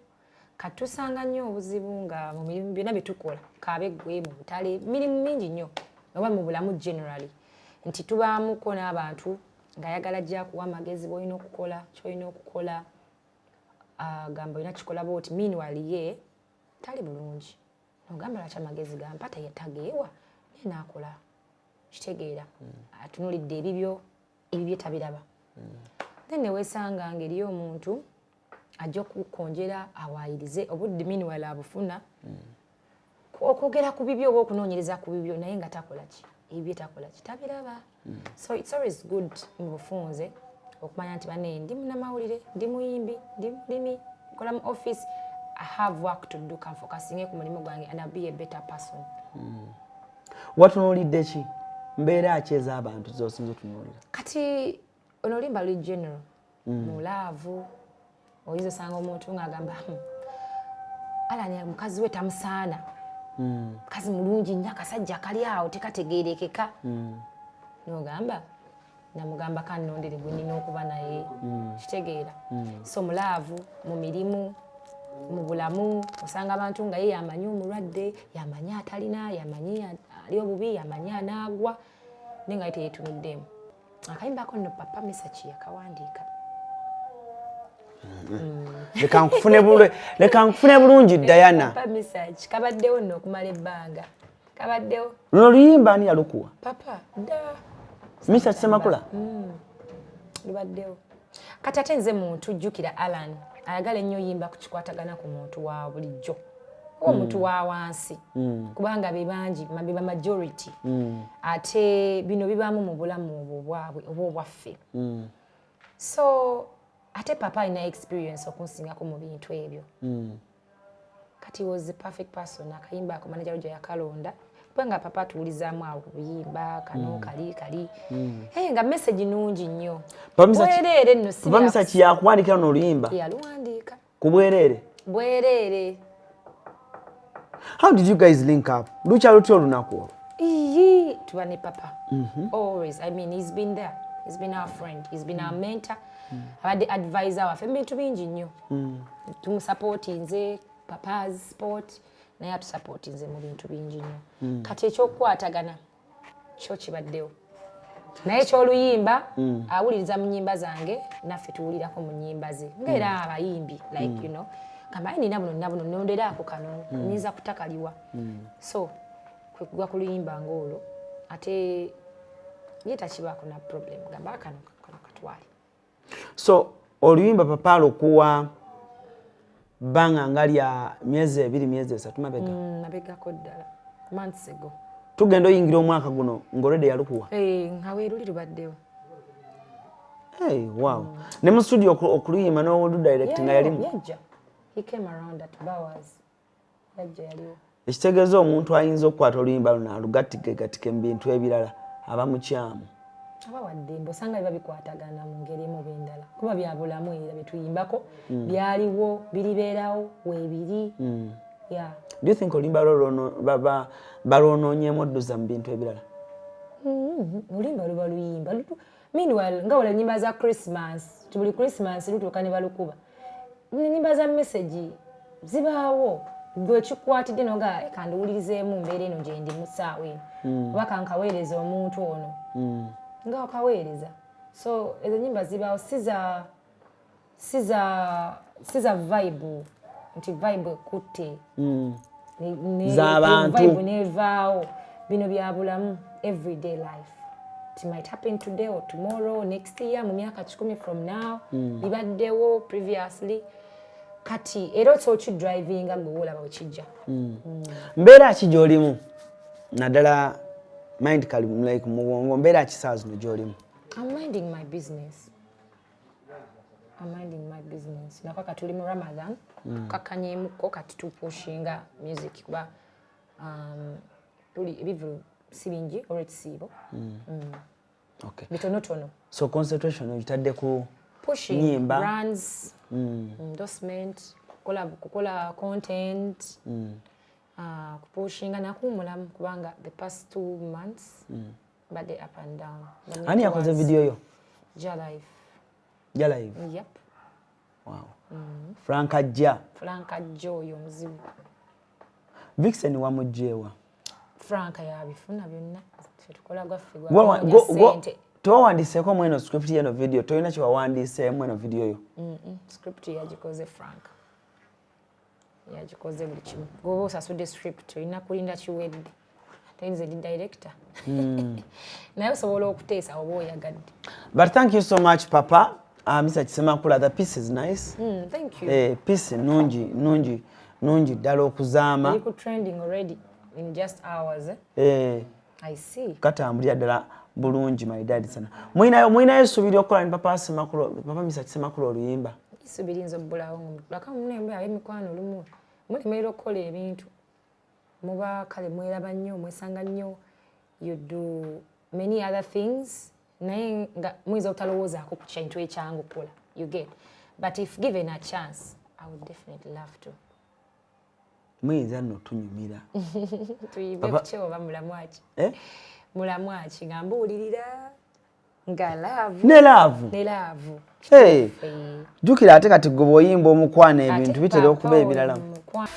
katusanga nnyo obuzibu nga mu mirimu byonna bye tukola kaabe gwe mu butale mirimu mingi nnyo oba mu bulamu generally nti tubaamuko n'abantu ng'ayagala ajja kuwa amagezi b'olina okukola ky'olina okukola gamba olina kikola bwoti meanwhile ye tali bulungi n'ogamba lwaki amagezi gampata yetageewa naye n'akola kitegeera atunulidde ebibyo tabiraba. Then newesanga ngeri omuntu ajja okukonjera awaayirize obudde meanwhile abufuna okwogera ku bibyo oba okunoonyereza ku bibyo naye nga takola ki ebyo takola ki tabiraba. So it's always good mu bufunze okumanya nti bane ndi munnamawulire ndi muyimbi ndi mulimi kola mu office I have work to do kan focusing ku mulimu gwange and I'll be a better person. Watunuulidde ki mbeera ki ez'abantu z'osinza otunuulira? Kati Oluyimba luli general. Mulaavu oyinza osanga omuntu ng'agamba Alani mukazi we tamusaana. Mukazi mulungi nnyo akasajja kali awo tekategeerekeka. N'ogamba namugamba kannondere gwe nina okuba naye. Kitegeera. So mulaavu mu mirimu mu bulamu osanga abantu nga ye yamanyi omulwadde yamanyi atalina yamanyi ali obubi yamanyi anaagwa nenga ite yetunuddemu. Akayimbako nno papa Mesach yakawandiika. Leka nkufune bulungi Diana. Papa Mesach kabaddewo nno okumala ebbanga. Kabaddewo. Luno Oluyimba ani yalukuwa? Papa da. Mesach Semakula. Lubaddewo. Kati ate nze muntu jjukira Alan ayagala ennyo Oyuyimba kukikwatagana ku muntu wa bulijjo. Omuntu wa wansi. Kubanga be bangi mabiba majority. Ate bino bibamu mu bulamu obwaffe. So ate papa ina experience okunsingako mu bintu ebyo. Kati was the perfect person akayimba ako manager jo yakalonda. Kubanga papa tuulizaamu awo buyimba kano kali. Nga message nungi nnyo. Bwerere nno si. Papa Mesach yakuwandikira no Oluyimba. Yaluwandiika. Ku bwerere. Bwerere. How did you guys link up? Lucha luti olunaku. Tuba ne papa. Always. I mean, he's been there. He's been our friend. He's been our mentor. Abadde advisor waffe bintu bingi nnyo. Tumusupport nze papa's sport naye atusupport nze mu bintu bingi nnyo. Kati ekyokukwatagana kyo kibaddewo. Naye ky'Oluyimba awuliriza mu nnyimba zange naffe tuwulirako mu nnyimba ze. Ng'era abayimbi like you know. Kama nina buno nonderaako kano nyinza kutakaliwa. So kwe kugwa ku Oluyimba ng'olwo ate ye takibaako na problem gamba kano katwali. So Oluyimba papa alokuwa banga ngalya myezi 2 myezi 3 mabega. Mabegako ddala months ago. Tugenda oyingira omwaka guno ngolede yalukuwa. Ngawe luli lubaddewo. Wow. Ne mu studio okuluyimba no direct nga yalimu. Yajja. He came around at Bowers. Yajja yaliwo. Ekitegeeza omuntu ayinza okukwata Oluyimba luno alugatike mu bintu ebirala aba mukyamu. Abawadde osanga biba bikwatagana mu ngeri emu bendala. Kuba bya bulamu era betuyimbako byaliwo biribeerawo weebiri. Yeah. Do you think Oluyimba baba balononyemu odduza mu bintu ebirala? Oluyimba luba luyimba. Meanwhile nga wala nnyimba za Christmas, tubuli Christmas lutuuka ne balukuba. Nnyimba za message zibaawo. Gwe kikwatidde noga kandiwulirizeemu mbeera eno gye ndi mu ssaawa eno. Oba kankaweereza omuntu ono. Nga wakaweereza. So ezo nnyimba zibaawo siza vibe. Nti vibe ekutte. Z'abantu. Vibe nevaawo. Bino bya bulamu everyday life. It might happen today or tomorrow, next year, mu myaka 10 from now. Bibaddewo previously. Kati era otsoki driving gwe olaba wekijja. Mbeera ki gy'olimu? Naddala mind kali like mu bwongo mbeera ki saa zino gy'olimu? I'm minding my business. Nakaka tuli mu Ramadan. Kakanyeemuko kati tupushinga music kuba tuli ebivu sibingi or ekisiibo. Okay. Bitonotono. So concentration oyitadde ku pushing nyimba, brands, endorsement, kukola content, kupushinga nakumulamu kubanga the past 2 months but they up and down. Ani yakoze video yo? Jalive. Jalive? Yep. Wow. Franka Jo yo muzibu. Vixen wa mujewa. Franka yabifuna byonna. Tukola gwaffe gwa. Towandiseko mweno script yeno video. Toyina ki wawandise mweno video yo. Script yagikoze Franka. Yagikoze buli kimu. Gobo osasudde script toyina kulinda kiwedde. Tayinza di director. Naye osobola okuteesa oba oyagadde. But thank you so much Papa. Mesach Semakula, the piece is nice. Thank you. Piece nungi ddala okuzaama. It's trending already in just hours. I see. Katambulira ddala bulungi my dad sana. Mwinayo essuubira okukola ne Papa Mesach Semakula Oluyimba. Isuubira nzo bbulawo. Laka munembe ab'emikwano lumu. Mulemerera okukola ebintu. Muba kale mweraba nnyo, mwesanga nnyo. You do many other things. Naye nga muyinza obutalowoozaako ku kintu ekyangu kukola. You get. But if given a chance, I would definitely love to. Muyinza nno tunyumira. Tuyibe kuchewa ba mulamwachi. Mulamwachi nga mbuulirira nga love. Ne love. Ne love. Hey. Jukira ate kati gwe bw'oyimba omukwana ebintu bitera okuba ebirala.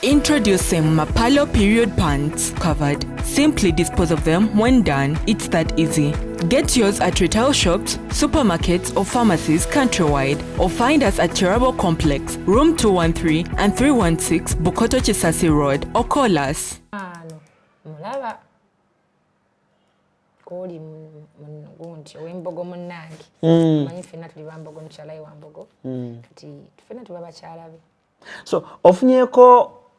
Introducing Mapalo period pants covered. Simply dispose of them when done. It's that easy. Get yours at retail shops, supermarkets or pharmacies countrywide, or find us at Cherabo Complex, room 213 and 316 Bukoto Chisasi Road, or call us. Mulaba koli gundi wembogo munangi manyi fena tuli bambogo mchalai wambogo kati fena tuba bachalabe. So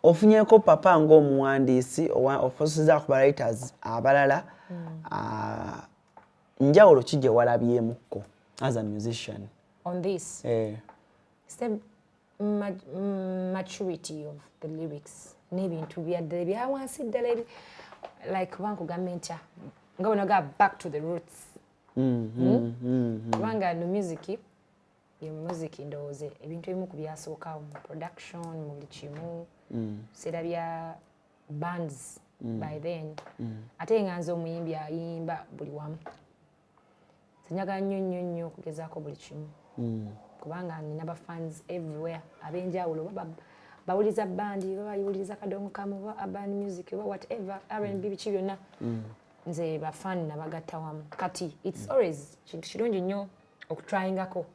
ofunyeko papa ng'omuwandiisi ofosiza ku writers abalala njawulo ki gye walabyemukko as a musician on this? It's the maturity of the lyrics n'ebintu bya wansi ddala like bankuga Menta nga bano ga back to the roots. Kubanga no music ndowooze ebintu ebimu ku byasooka mu production mu buli kimu sera bya bands by then ate nga nze omuyimbi ayimba buli wamu sinyaga nnyo okugezaako buli kimu kubanga nina ba fans everywhere ab'enjawulo bawuliza bandi bayiwuliza kadongo kamu ba urban music ba whatever R&B biki byonna nze ba fan nabagatta wamu kati it's always kintu kirungi nnyo okutryingako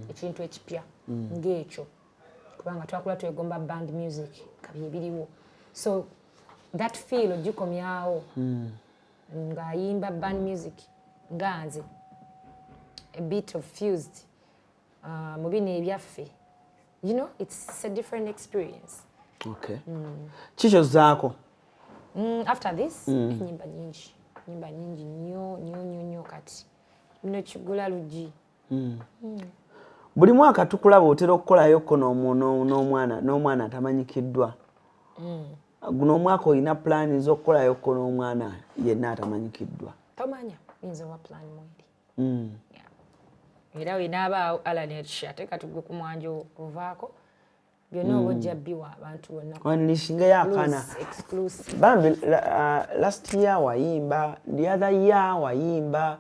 ekintu ekipya ng'ekyo kubanga twakula twegomba band music kabye biriwo so that feel ogikomyawo ng'ayimba band music nga nze a bit of fused mu bino ebyaffe you know it's a different experience. Okay. Kikyo zaako after this nyimba nyingi nnyo kati bino kigula lugi. Buli mwaka tukulaba otera okukolayo ko n'omwana atamanyikiddwa. Guno omwaka olina pulaani z'okukolayo ko n'omwana yenna atamanyikiddwa. Tomanya yinza oba pulaani mweri. Era wenaabaawo ALLANCRUZ ate katugwe ku mwanjo ovaako byonna oba ojja bbiwa abantu bonna. Wandiishingeyo akaana. Exclusive. Bambi last year wayimba, the other year wayimba.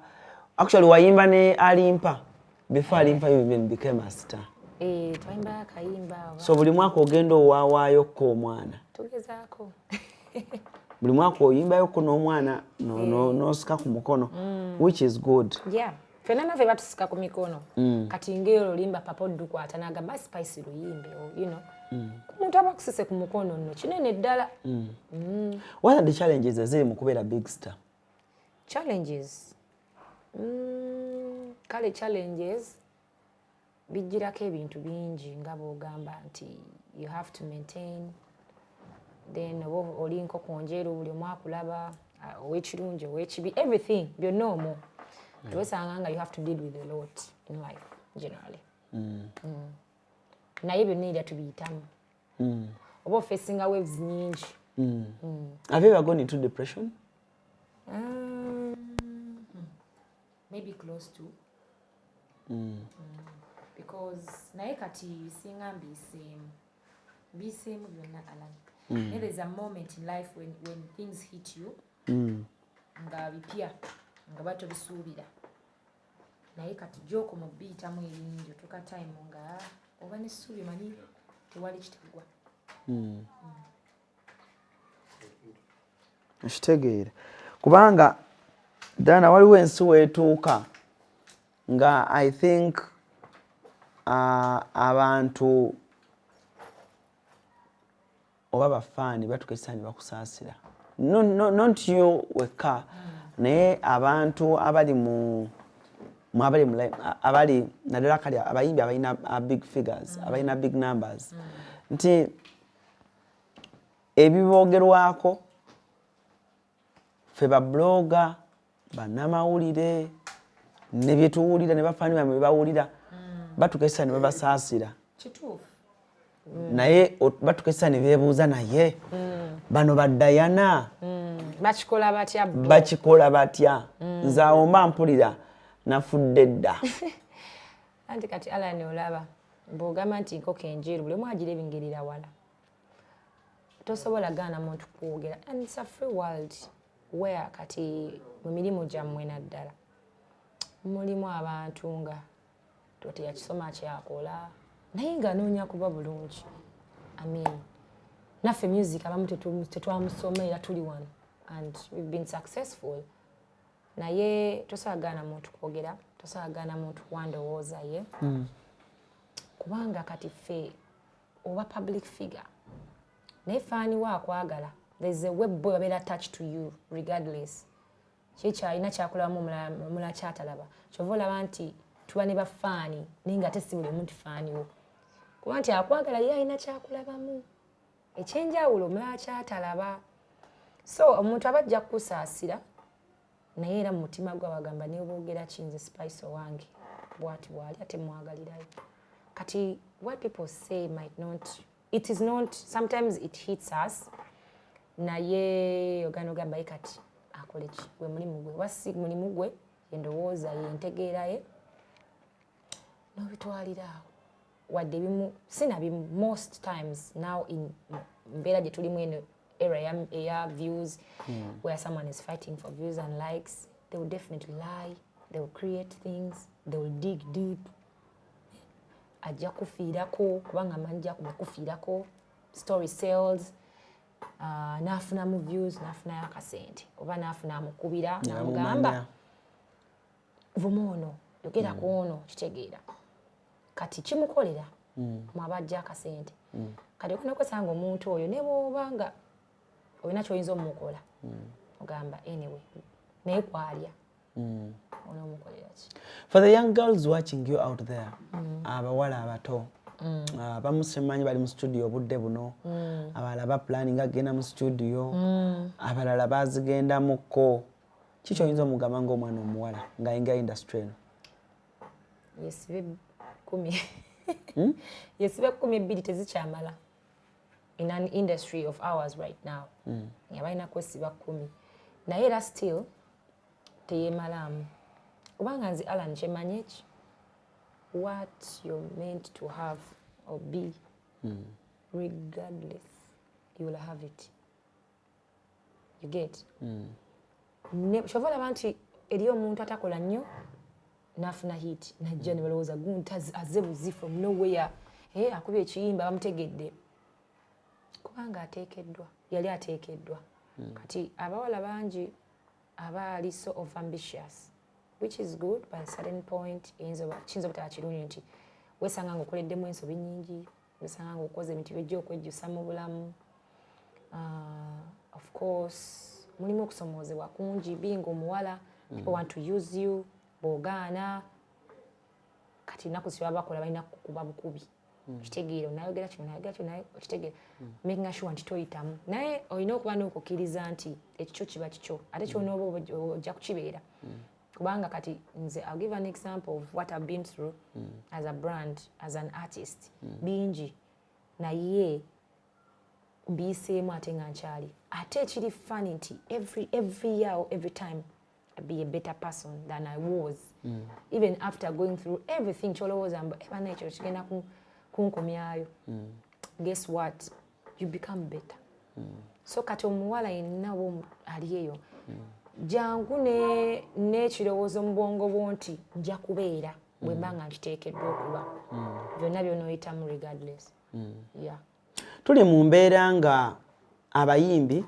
Actually wayimba ne Alimpa. Before Alimpa you even became a star. Twayimba akayimba. So buli mwaka ogenda owaawayo ko omwana. Tugezaako. Buli mwaka oyimbayo ko n'omwana n'osika ku mukono, which is good. Yeah. Fena nave batusika ku mikono. Kati ngero Oluyimba papa oddukwata n'agamba spice luyimbe, you know. Omuntu abakusise ku mukono nno kinene ddala. What are the challenges eziri mu kubeera big star? Challenges? Kale challenges bijjirako ebintu bingi nga bw'ogamba nti you have to maintain, then oli nko konjeru buli omu akulaba ow'ekirungi ow'ekibi everything byonna omwo tuwesanga nga you have to deal with a lot in life generally. Naye byonna era tubiyitamu oba ofeesinga waves nyingi. Have you ever gone into depression? Maybe close to. Because naye kati singa mbiseemu byonna Alan. There's a moment in life when things hit you nga bipya nga batobisuubira naye kati gyoko mu biyitamu ebingi otuuka time nga oba n'essuubi manyi tewali kitegwa. Ekitegeere kubanga Dana waliwo ensi weetuuka nga I think abantu oba bafaani batukesa ne bakusaasira not you wekka naye abantu abali naddala kali abayimbi abalina big figures abalina big numbers nti ebiboogerwako fe babloga bannamawulire ne byetuwulira ne bafaani bamwe bebawulira batukesa ne babasaasira kituufu naye batukesa ne beebuuza naye bano baddayana bakikola batya nze awo mba mpulira nafudde dda. Anti kati Alan olaba bw'ogamba nti nkoko enjeru buli omu agira ebingerera wala tosobola gaana muntu kwogera, and it's a free world where kati mu mirimu gyammwe naddala mulimu abantu nga teyakisoma kyakola naye ng'anoonya kuba bulungi. I mean, naffe music abamu tetwamusoma era tuli wano and we've been successful. Naye tosobola gaana muntu kwogera, tosobola gaana muntu wandowooza ye. Kubanga kati ffe oba public figure naye faani waakwagala, there's a web boy abeera attached to you regardless kikyalina kyakulabamu omulala kyatalaba. Kyova olaba nti tuba ne bafaani naye nga ate si buli omuntu faani wo, kuba nti akwagala ye alina kyakulabamu ekyenjawulo omulala kyatalaba. So omuntu aba ajja kukusaasira naye era mu mutima gwe abagamba ne boogera kinze Spice owange bw'ati bw'ali ate mwagalirayo. Kati what people say might not, it is not, sometimes it hits us. Naye ogamba kati akole ki gwe mulimu gwe wasi mulimu gwe endowooza ye entegeera ye n'obitwaliraawo wadde bimu sinabimu most times now in mbeera gye tulimu eno era eya views where someone is fighting for views and likes, they will definitely lie, they will create things, they will dig deep. Ajja kufiirako kubanga manyi ajja kufiirako, story sells, n'afunamu views n'afunayo akasente oba n'afuna amukubira n'amugamba vuma ono yogerako ono kitegeera kati kimukolera mwabajja akasente. Kati okunakwesanga omuntu oyo ne bw'obanga olina ky'oyinza omukola ogamba anyway naye kwalya onoomukolera ki. For the young girls watching you out there, abawala abato abamu simanyi bali mu studio obudde buno, abalala ba planning agenda mu studio, abalala bazigendamukko, kiki oyinza omugamba ng'omwana omuwala ng'ayingira industry eno? Yesibe 10 yesibe 12 tezikyamala in an industry of ours right now. Yabalina kwesiba 10 naye era still teyemalamu kubanga nze Alan kyemanyi eki, what you're meant to have or be, regardless, you will have it. You get? Kyova olaba nti eriyo omuntu atakola nnyo n'afuna hit najja ne balowooza gunta azze buzi from nowhere, akubye ekiyimba bamutegedde kubanga ateekeddwa, yali ateekeddwa. Kati abawala bangi abaali so of ambitious, which is good by a certain point. Kiyinza obutaba kirungi nti weesanga ng'okoleddemu ensobi nnyingi, weesanga ng'okoze ebintu by'ojja okwejjusa mu bulamu. Of course mulimu okusomoozebwa kungi, being omuwala, people want to use you, bw'ogaana kati nnaku zi baba bakola balina kukuba bukubi. Kitegeera onayogera kino nayogera kino naye okitegeera making sure nti toyitamu, naye olina okuba n'okukkiriza nti ekikyo kiba kikyo ate ky'onooba ojja kukibeera. Kubanga kati nze I'll give an example of what I've been through as a brand, as an artist. Bingi naye mbiyiseemu ate nga nkyali. Ate ekiri funny nti every year or every time I be a better person than I was. Even after going through everything kyolowooza mbu ebana ekyo kigenda kunkomyayo. Guess what? You become better. So kati omuwala yenna wo ali eyo jangu n'ekirowoozo mu bwongo bwo nti nja kubeera bwe mba nga nkiteekeddwa okuba. Byonna by'onooyitamu regardless. Yeah. Tuli mu mbeera nga abayimbi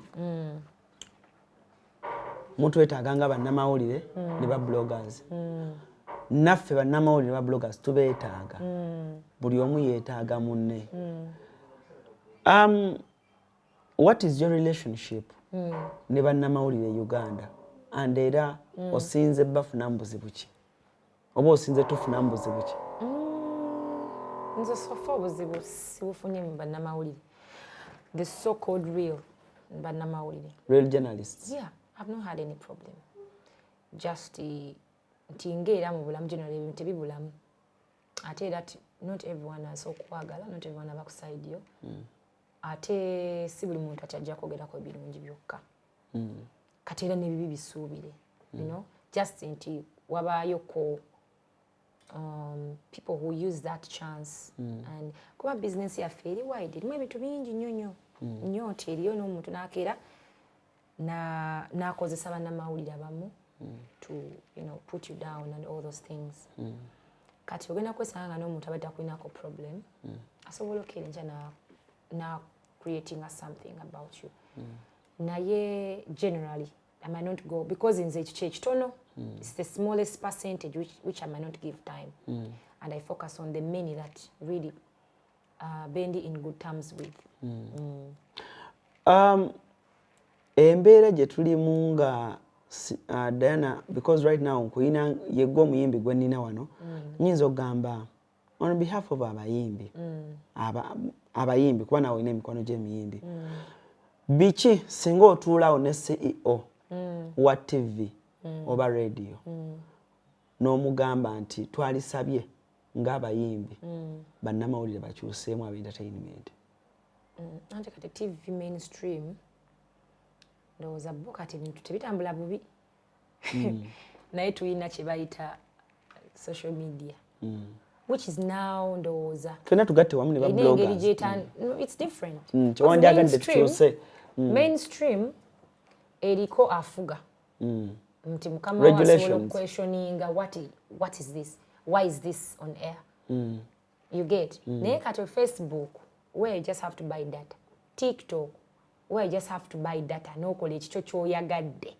mutwetaaganga bannamawulire ne ba bloggers. Naffe bannamawulire ba bloggers tubeetaaga. Buli omu yeetaaga munne. What is your relationship ne bannamawulire Uganda? And era osinze bafuna mbuzi buki? Oba osinze tufuna mbuzi buki? Nze sofa obuzibu sibufunye mu bannamawulire. The so-called real bannamawulire. Real journalists? Yeah, I've not had any problem. Just nti ng'era mu bulamu generally ebintu tebibulamu. Ate era not everyone asokwagala, not everyone abakuside yo. Ate si buli muntu akyajja kwogerako ebirungi byokka. Kati era n'ebibi bisuubire. You know, just nti wabaayo ko people who use that chance and kuba business yaffe eri wide erimu ebintu bingi nnyo nnyo nnyo nti eriyo n'omuntu n'akeera n'akozesa bannamawulire abamu to put you down and all those things. Kati ogenda kwesanga nga n'omuntu abadde akulinako problem asobola okukeera enkya na creating something about you. Naye generally I might not go because nze ekyo kyekitono. It's the smallest percentage which I might not give time. And I focus on the many that really bendi in good terms with. Embeera gye tulimu nga Diana, because right now nkuyina yegwa omuyimbi gwe nnina wano, nyinza okugamba on behalf of abayimbi, abayimbi kuba nawe olina emikono gy'emiyimbi, biki singa otuulawo ne CEO wa TV oba radio n'omugamba nti twalisabye ng'abayimbi bannamawulire bakyuseemu aba entertainment? Anti kati TV mainstream ndowooza bo kati ebintu tebitambula bubi naye tulina kye bayita social media which is now ndowooza twena tugatte wamu ne babloggers. It's different. Kyewandyagadde tukyuse mainstream eriko afuga nti mukama wasobola okuquestioninga what is this, why is this on air, you get. Naye kati Facebook where you just have to buy data, TikTok where you just have to buy data n'okola ekikyo ky'oyagadde.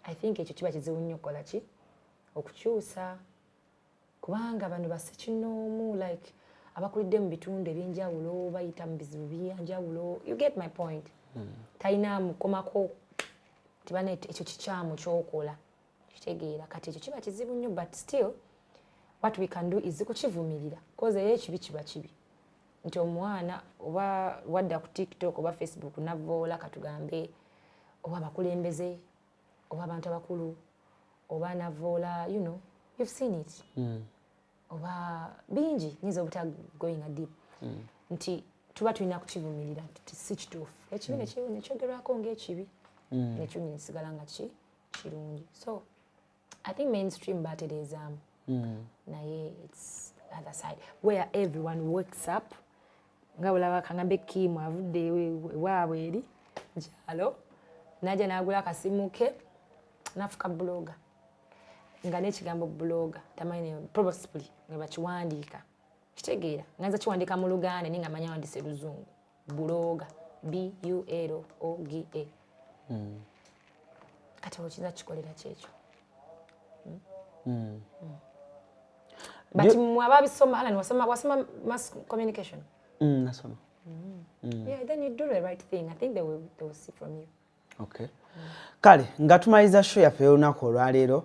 I think ekyo kiba kizibu nnyo okukola ki okukyusa kubanga bano basekinoomu like abakulidde mu bitundu ebyenjawulo bayita mu bizibu byenjawulo. You get my point. Talina mukomako tibana ekyo kikyamu ky'okola kitegeera kati ekyo kiba kizibu nnyo but still what we can do is kukivumirira because ekibi kiba kibi nti omwana oba wadda ku TikTok oba Facebook navoola katugambe oba abakulembeze oba abantu abakulu oba navoola you've seen it. Oba bingi nyinza obuta going a deep nti tuba tulina kukivumirira nti si kituufu ekibi nekyogerwako ng'ekibi nekyo nesigala nga kirungi. So I think mainstream batereezaamu naye it's other side where everyone wakes up nga bulaba kangambe Kim avudde ewaabwe eri njalo najja n'agula akasimu ke nafuka blogger nga n'ekigambo blogger tamanyi probably nga bakiwandiika kitegeera nganza kiwandiika mu Luganda ninga manya wandise Luzungu blogger BULOGA kati okiza kikolera kyekyo but mwaba bisoma Alan wasoma mass communication nasoma. Yeah, then you do the right thing. I think they will see from you. Okay. Kale nga tumaliza show yaffe olunaku olwaleero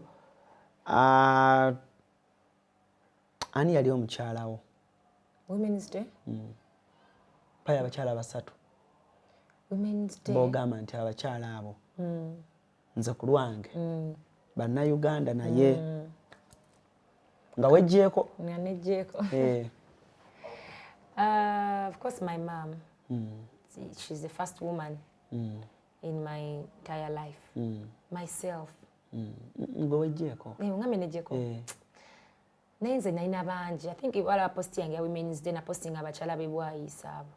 ani yali omukyalawo? Women's Day? Paya abakyala basatu. Women's Day. Bogamba nti abakyala abo nze ku lwange bannayuganda naye nga wejjeeko. Nga nejjeeko. Of course my mom. She's the first woman in my entire life. Myself. Nga wejjeeko. Ngambe nejjeeko. Naye nze nalina bangi. I think wala posti yange ya Women's Day na posting abakyala bebwayisa abo.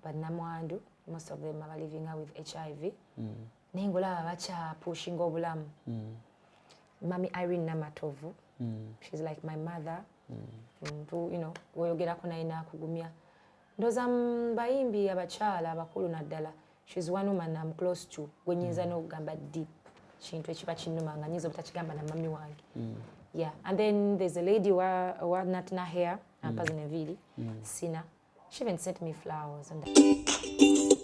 Bannamwandu, most of them are living with HIV. Naye ngolaba bakyapushinga obulamu. Mami Irene Namatovu. She's like my mother. Weyogerako naye nakugumya. Ndoza bayimbi abakyala abakulu naddala. She's one woman I'm close to. Gwenyinza n'okugamba deep. Kintu ekiba kinnuma nga nyinza obutakigamba na mami wange. Yeah, and then there's a lady wa Natina here, Pazinevili, Sina. She even sent me flowers.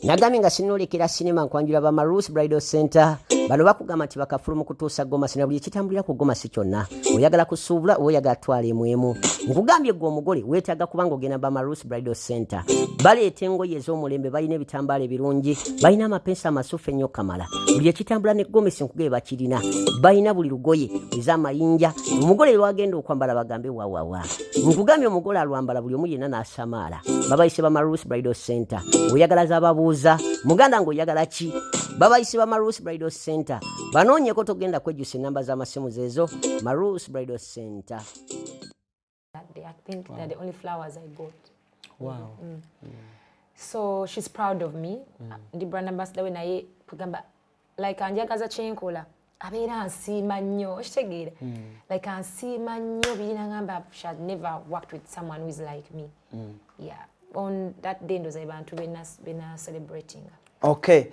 Nagambye nga sinolekera sinema nkwanjula ba CRUZ Bridal Center bano bakugamba nti bakafulumu kutuusa Goma sina buli kitambulira ku Goma si kyonna oyagala kusuubula oyagala twala emwemu nkugambye gwe omugole weetaaga kubanga ogenda ba CRUZ Bridal Center baleeta engoye ez'omulembe balina ebitambaala ebirungi balina amapensa amasufu ennyo kamala buli ekitambula ne Gomesi nkugee bakirina balina buli lugoye ez'amayinja omugole lwagenda okwambala bagambe wawawa nkugambye omugole alwambala buli omu yenna n'asamaala babayise ba CRUZ Bridal Center oyagala z'ababuuza muganda ng'oyagala ki babayise ba CRUZ Bridal Center banoonyeko togenda kwejjusa ennamba z'amasimu zeezo CRUZ Bridal Center. I think they're the only flowers I got. Wow. So she's proud of me. Ndi brand ambassador we naye kugamba like anjagaza chenkola abeera ansiima nnyo okitegeera like ansiima nnyo birina ngamba she had never worked with someone who is like me. Yeah, on that day ndoza abantu bena celebrating. Okay,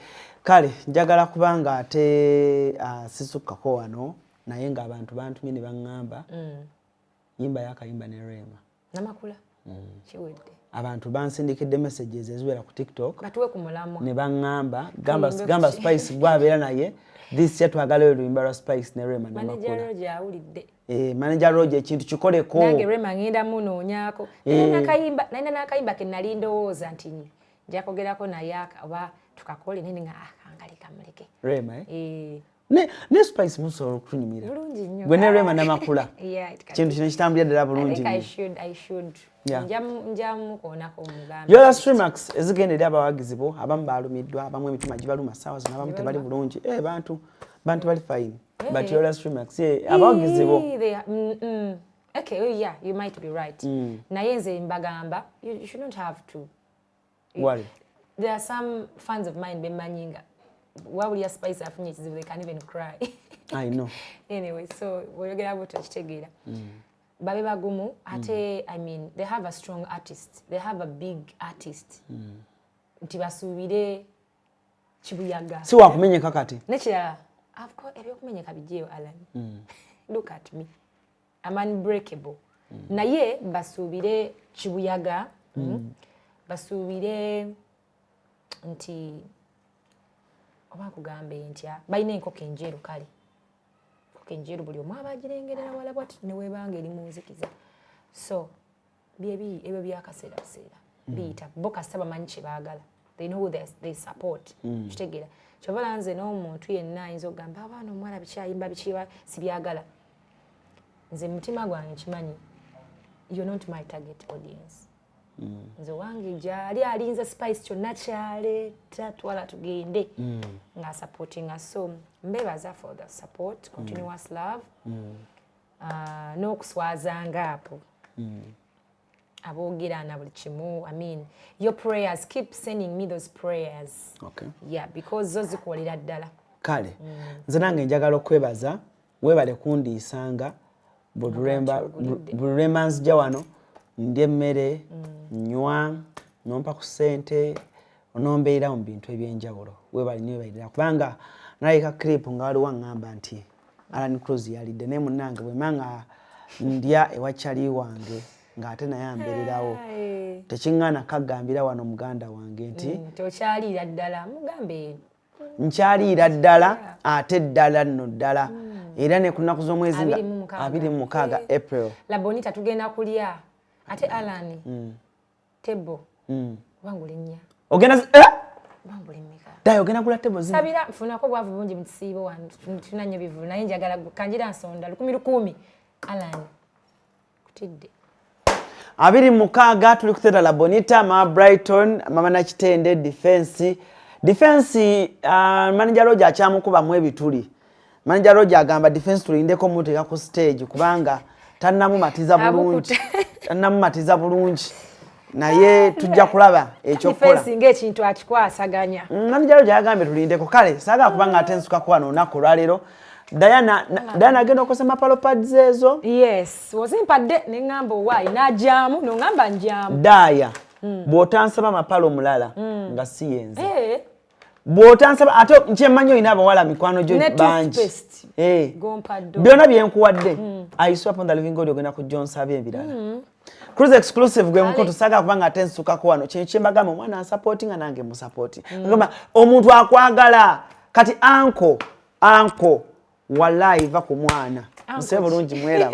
kale njagala kubanga ate sisukkako wano naye nga abantu bantumye ne baŋŋamba yimba yakayimba ne Rema namakula kiwedde abantu bansindikidde messages eziwera ku TikTok batuwe ku mulamu ne baŋŋamba gamba Spice gwabeera naye this year twagala Oluyimba lwa Spice ne Rema namakula manager Roger awulidde manager Roger ekintu kikoleko nange Rema ngenda munoonyaako naina nakayimba ke nali ndowooza nti njakogerako naye oba tukakole nene nga angalika muleke Rema ne Spice musobola okutunyumira bulungi nnyo gwe ne Rema namakula yeah kintu kino kitambulira ddala bulungi I should njamu koonako omugamba yola Streamax ezigendera abawagizi bo abamu balumiddwa abamu emitima gibaluma ssaawa zino abamu tebali bulungi bantu bali fine but yola Streamax abawagizi bo okay yeah you might be right naye nze mbagamba you shouldn't have to worry. There are some fans of mine bemanyinga wabulya Spice afunye ekizibu they can't even cry. I know. Anyway, so boyogera abo tukitegeera babe bagumu ate I mean they have a strong artist, they have a big artist nti basuubire kibuyaga si wakumenyeka kati nekirala I've got ebyokumenyeka bijeyo Alan. Look at me, I'm unbreakable. Naye basuubire kibuyaga basuubire nti oba kugambe ntya bayina enkoko enjeru kale enkoko enjeru buli omu abagirengerera wala bwati ne webanga eri mu nzikiza so ebyo byakaseera buseera biyita bo kasita bamanyi kye baagala they know who they support kitegeera kyobola nze n'omuntu yenna ayinza okugamba abaana omuwala bikyayimba bikiba sibyagala nze mutima gwange kimanyi you're not my target audience. Nze wange gyali alinza Spice kyonna kyaleeta twala tugende nga supporting us so mbebaza for the support continuous love n'okuswazanga apo aboogera na buli kimu I mean your prayers keep sending me those prayers yeah because zo zikolera ddala kale nze nange njagala okwebaza webale kundiisanga buluremba nzija wano ndya emmere nywa nompa ku ssente onombeera mu bintu ebyenjawulo webali niwe balira kubanga nalayika clip nga waliwo aŋŋamba nti ALLANCRUZ yalidde naye munnange bwemanga ndya ewakyali wange ng'ate naye ambeererawo tekiŋŋaana kaggambira wano muganda wange nti tokyaliira ddala mugambe nkyaliira ddala ate ddala nno ddala era ne ku nnaku z'omwezi 26 April labonita tugenda kulya ate Alan tebo wangule nnya ogenda wangule mmeka dai ogenda kula tebo zino sabira mfunako bwavu bungi mu kisiibo wano tuna nnyo bivu naye njagala kanjira nsonda 10 Alan kutidde 26 tuli kuteeta la Bonita ma Brighton mama na kitende defense manager Roger akyamukuba mu ebituli manager Roger agamba defense tulindeko muteka ku stage kubanga tannamumatiza bulungi naye tujja kulaba ekyokola defense ng'ekintu akikwasaganya manager Roger agambye tulindeko kale saga kubanga atensukako wano olunaku olwaleero Diana agenda okosa mapalo pads ezo yes wazimpadde neŋŋamba owaayi n'ajaamu noŋŋamba njaamu Daya bw'otansaba mapalo mulala nga si yenze bw'otansaba ate nkyemanyi olina abawala mikwano gyo bangi byonna byenkuwadde I swap on the living God ogenda kujja onsaba ebirala CRUZ exclusive gwe mukoto saga kubanga ate nsukako wano kyembagamba omwana ansupportinga nange musupporting ngamba omuntu akwagala kati anko wallahi va ku mwana nsebe bulungi mwera